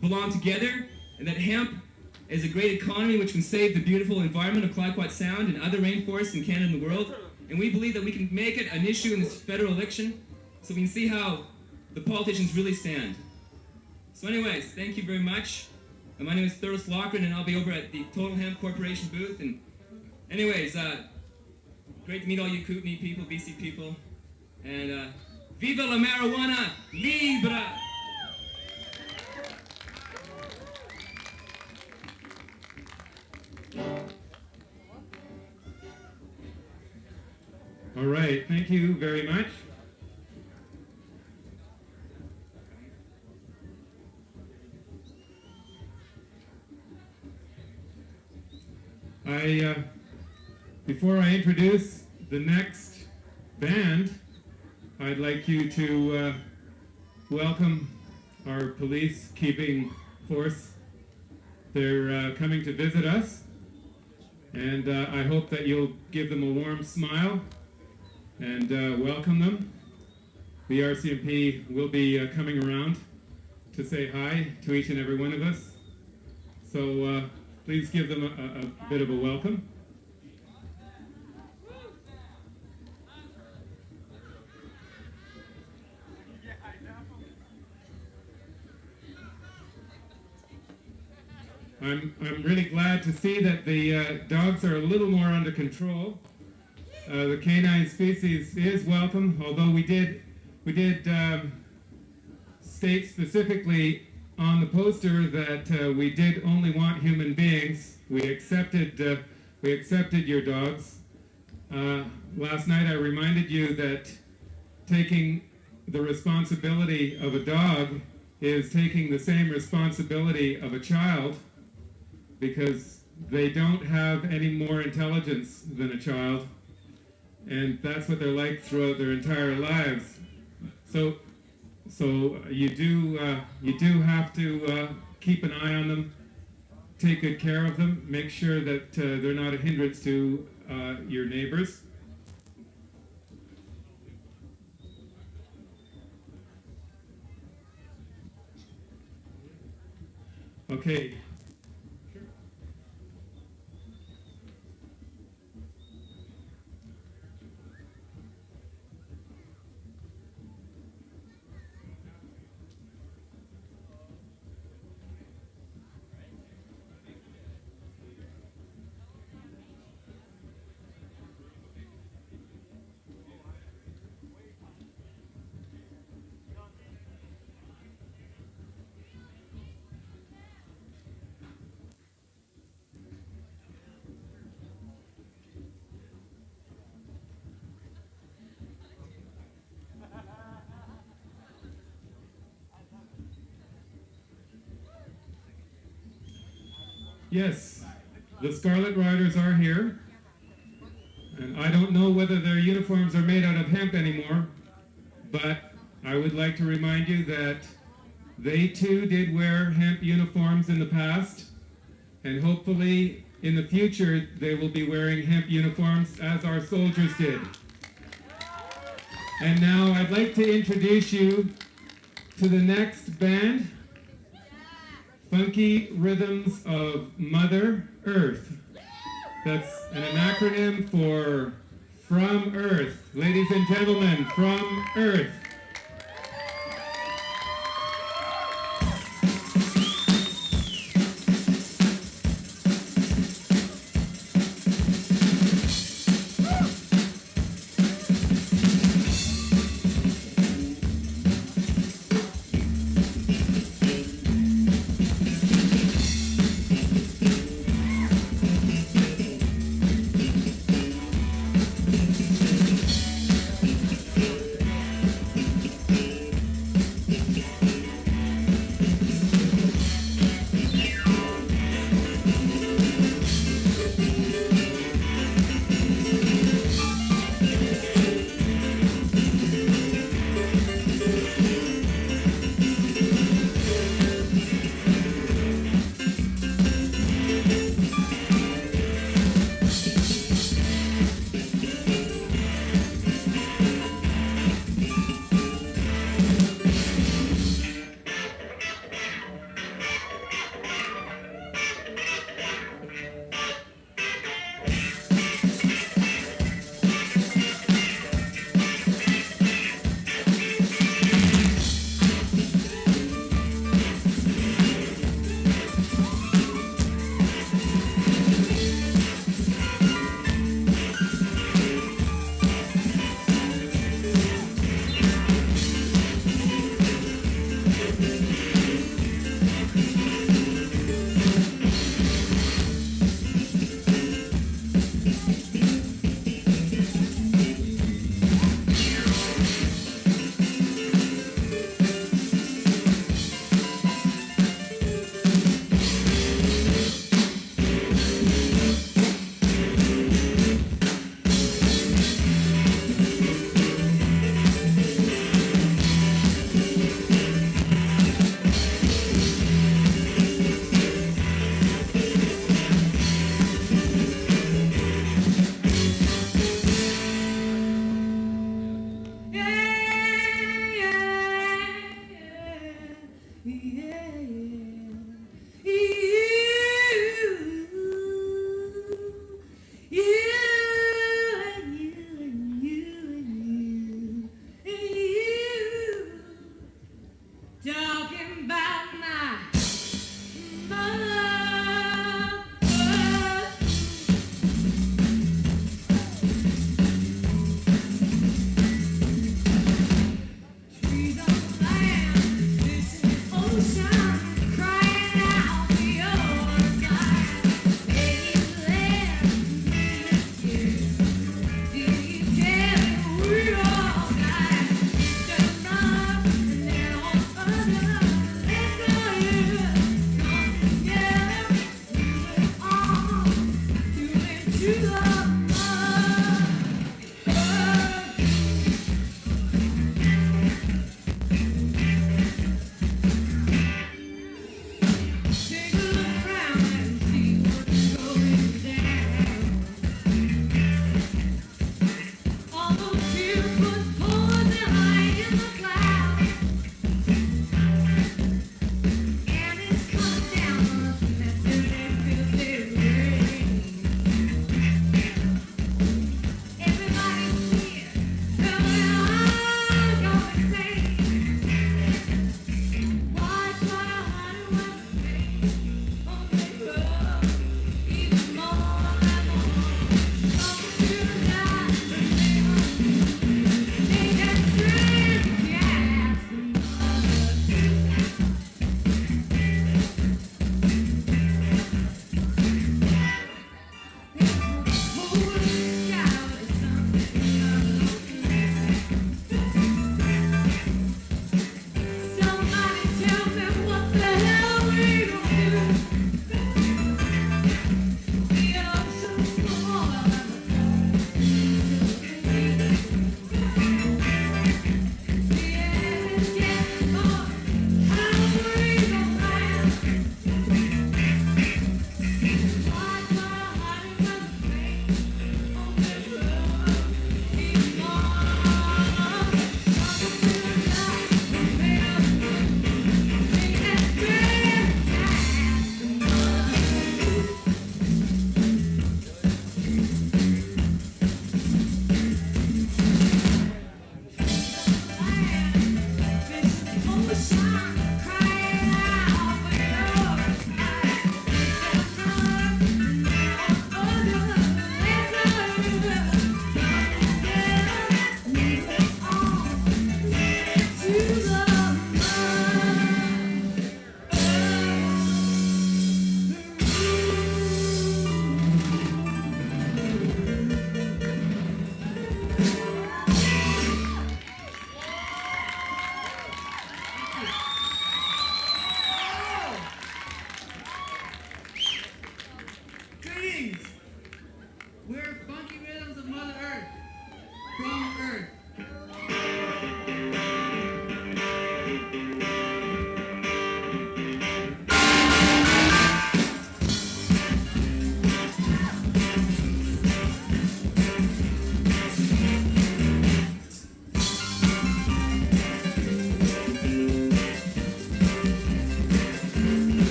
belong together, and that hemp is a great economy which can save the beautiful environment of Clayoquot Sound and other rainforests in Canada and the world. And we believe that we can make it an issue in this federal election so we can see how the politicians really stand. So anyways, thank you very much. My name is Lockran, and I'll be over at the Total Hemp Corporation booth. And anyways, great to meet all you Kootenai people, BC people. And Viva la Marijuana Libre! All right, thank you very much. Before I introduce the next band, I'd like you to welcome our police keeping force. They're coming to visit us, and I hope that you'll give them a warm smile and welcome them. The RCMP will be coming around to say hi to each and every one of us. So please give them a bit of a welcome. I'm really glad to see that the dogs are a little more under control. The canine species is welcome, although we did state specifically on the poster that we did only want human beings. We accepted your dogs. Last night I reminded you that taking the responsibility of a dog is taking the same responsibility of a child, because they don't have any more intelligence than a child, and that's what they're like throughout their entire lives. So you do have to keep an eye on them, take good care of them, make sure that they're not a hindrance to your neighbors. Okay. Yes, the Scarlet Riders are here, and I don't know whether their uniforms are made out of hemp anymore, but I would like to remind you that they too did wear hemp uniforms in the past, and hopefully in the future they will be wearing hemp uniforms as our soldiers did. And now I'd like to introduce you to the next band, Funky Rhythms of Mother Earth. That's an acronym for From Earth. Ladies and gentlemen, From Earth.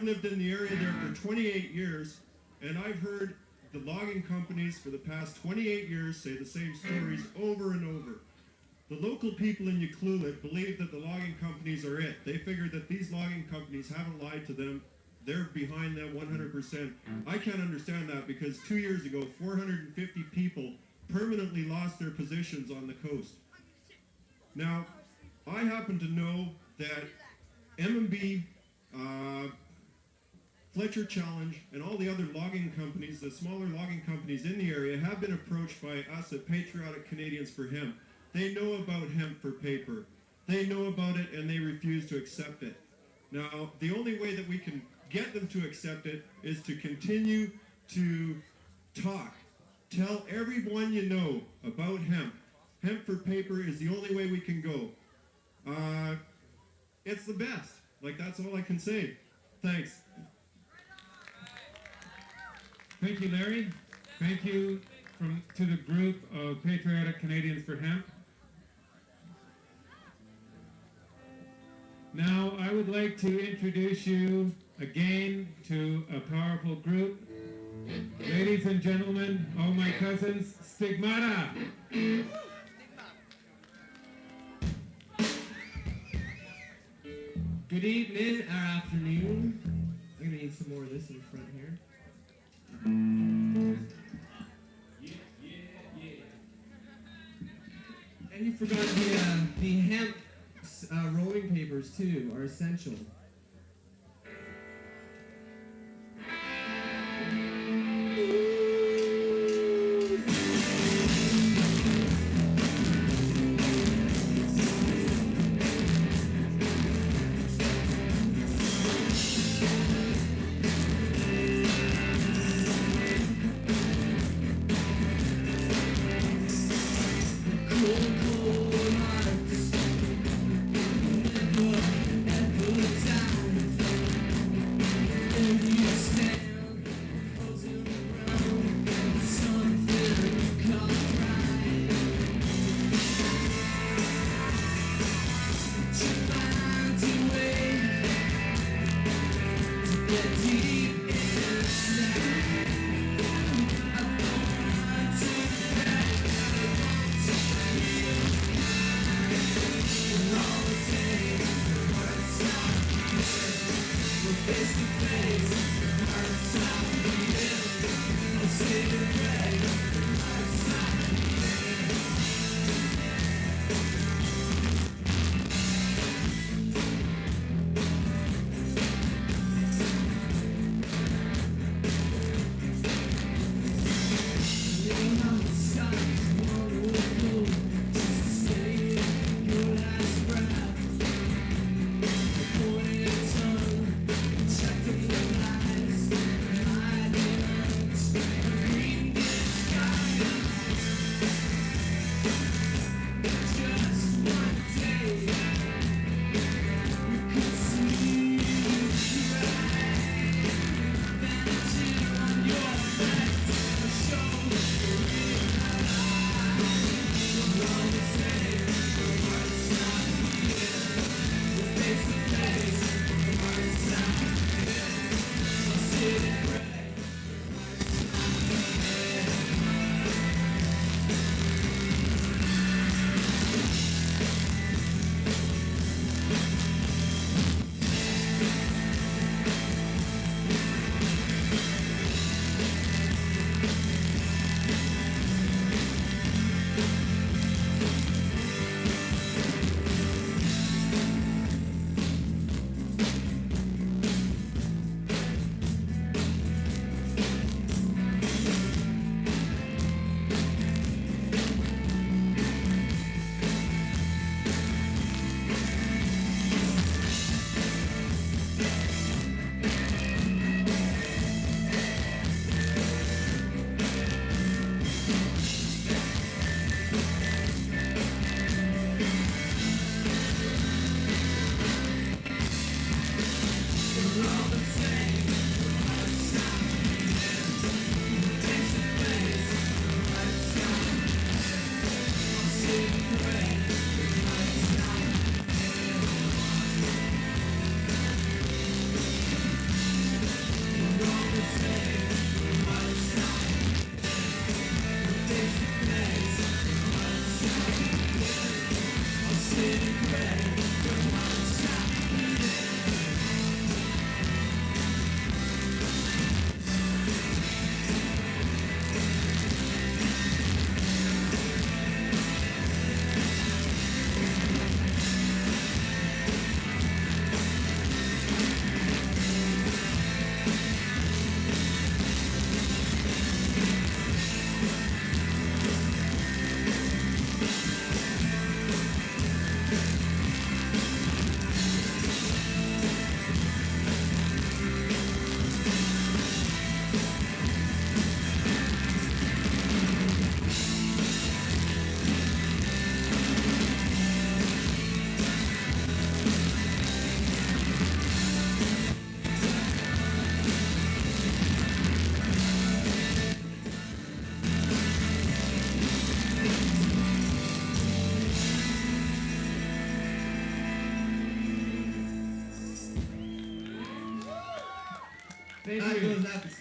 lived in the area there for 28 years, and I've heard the logging companies for the past 28 years say the same stories over and over. The local people in Ucluelet believe that the logging companies are it. They figure that these logging companies haven't lied to them. They're behind them 100%. I can't understand that because 2 years ago, 450 people permanently lost their positions on the coast. Now, I happen to know that M&B, Fletcher Challenge, and all the other logging companies, the smaller logging companies in the area, have been approached by us at Patriotic Canadians for Hemp. They know about hemp for paper. They know about it and they refuse to accept it. Now, the only way that we can get them to accept it is to continue to talk. Tell everyone you know about hemp. Hemp for paper is the only way we can go. It's the best. Like, that's all I can say. Thanks. Thank you, Larry. Thank you to the group of Patriotic Canadians for Hemp. Now, I would like to introduce you again to a powerful group. Ladies and gentlemen, all my cousins, Stigmata. Good evening or afternoon. I'm gonna need some more of this in the front here. And you forgot the hemp rolling papers too are essential. Cold hearts never ever die.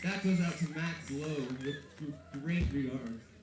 That goes out to Max Lowe with great regards.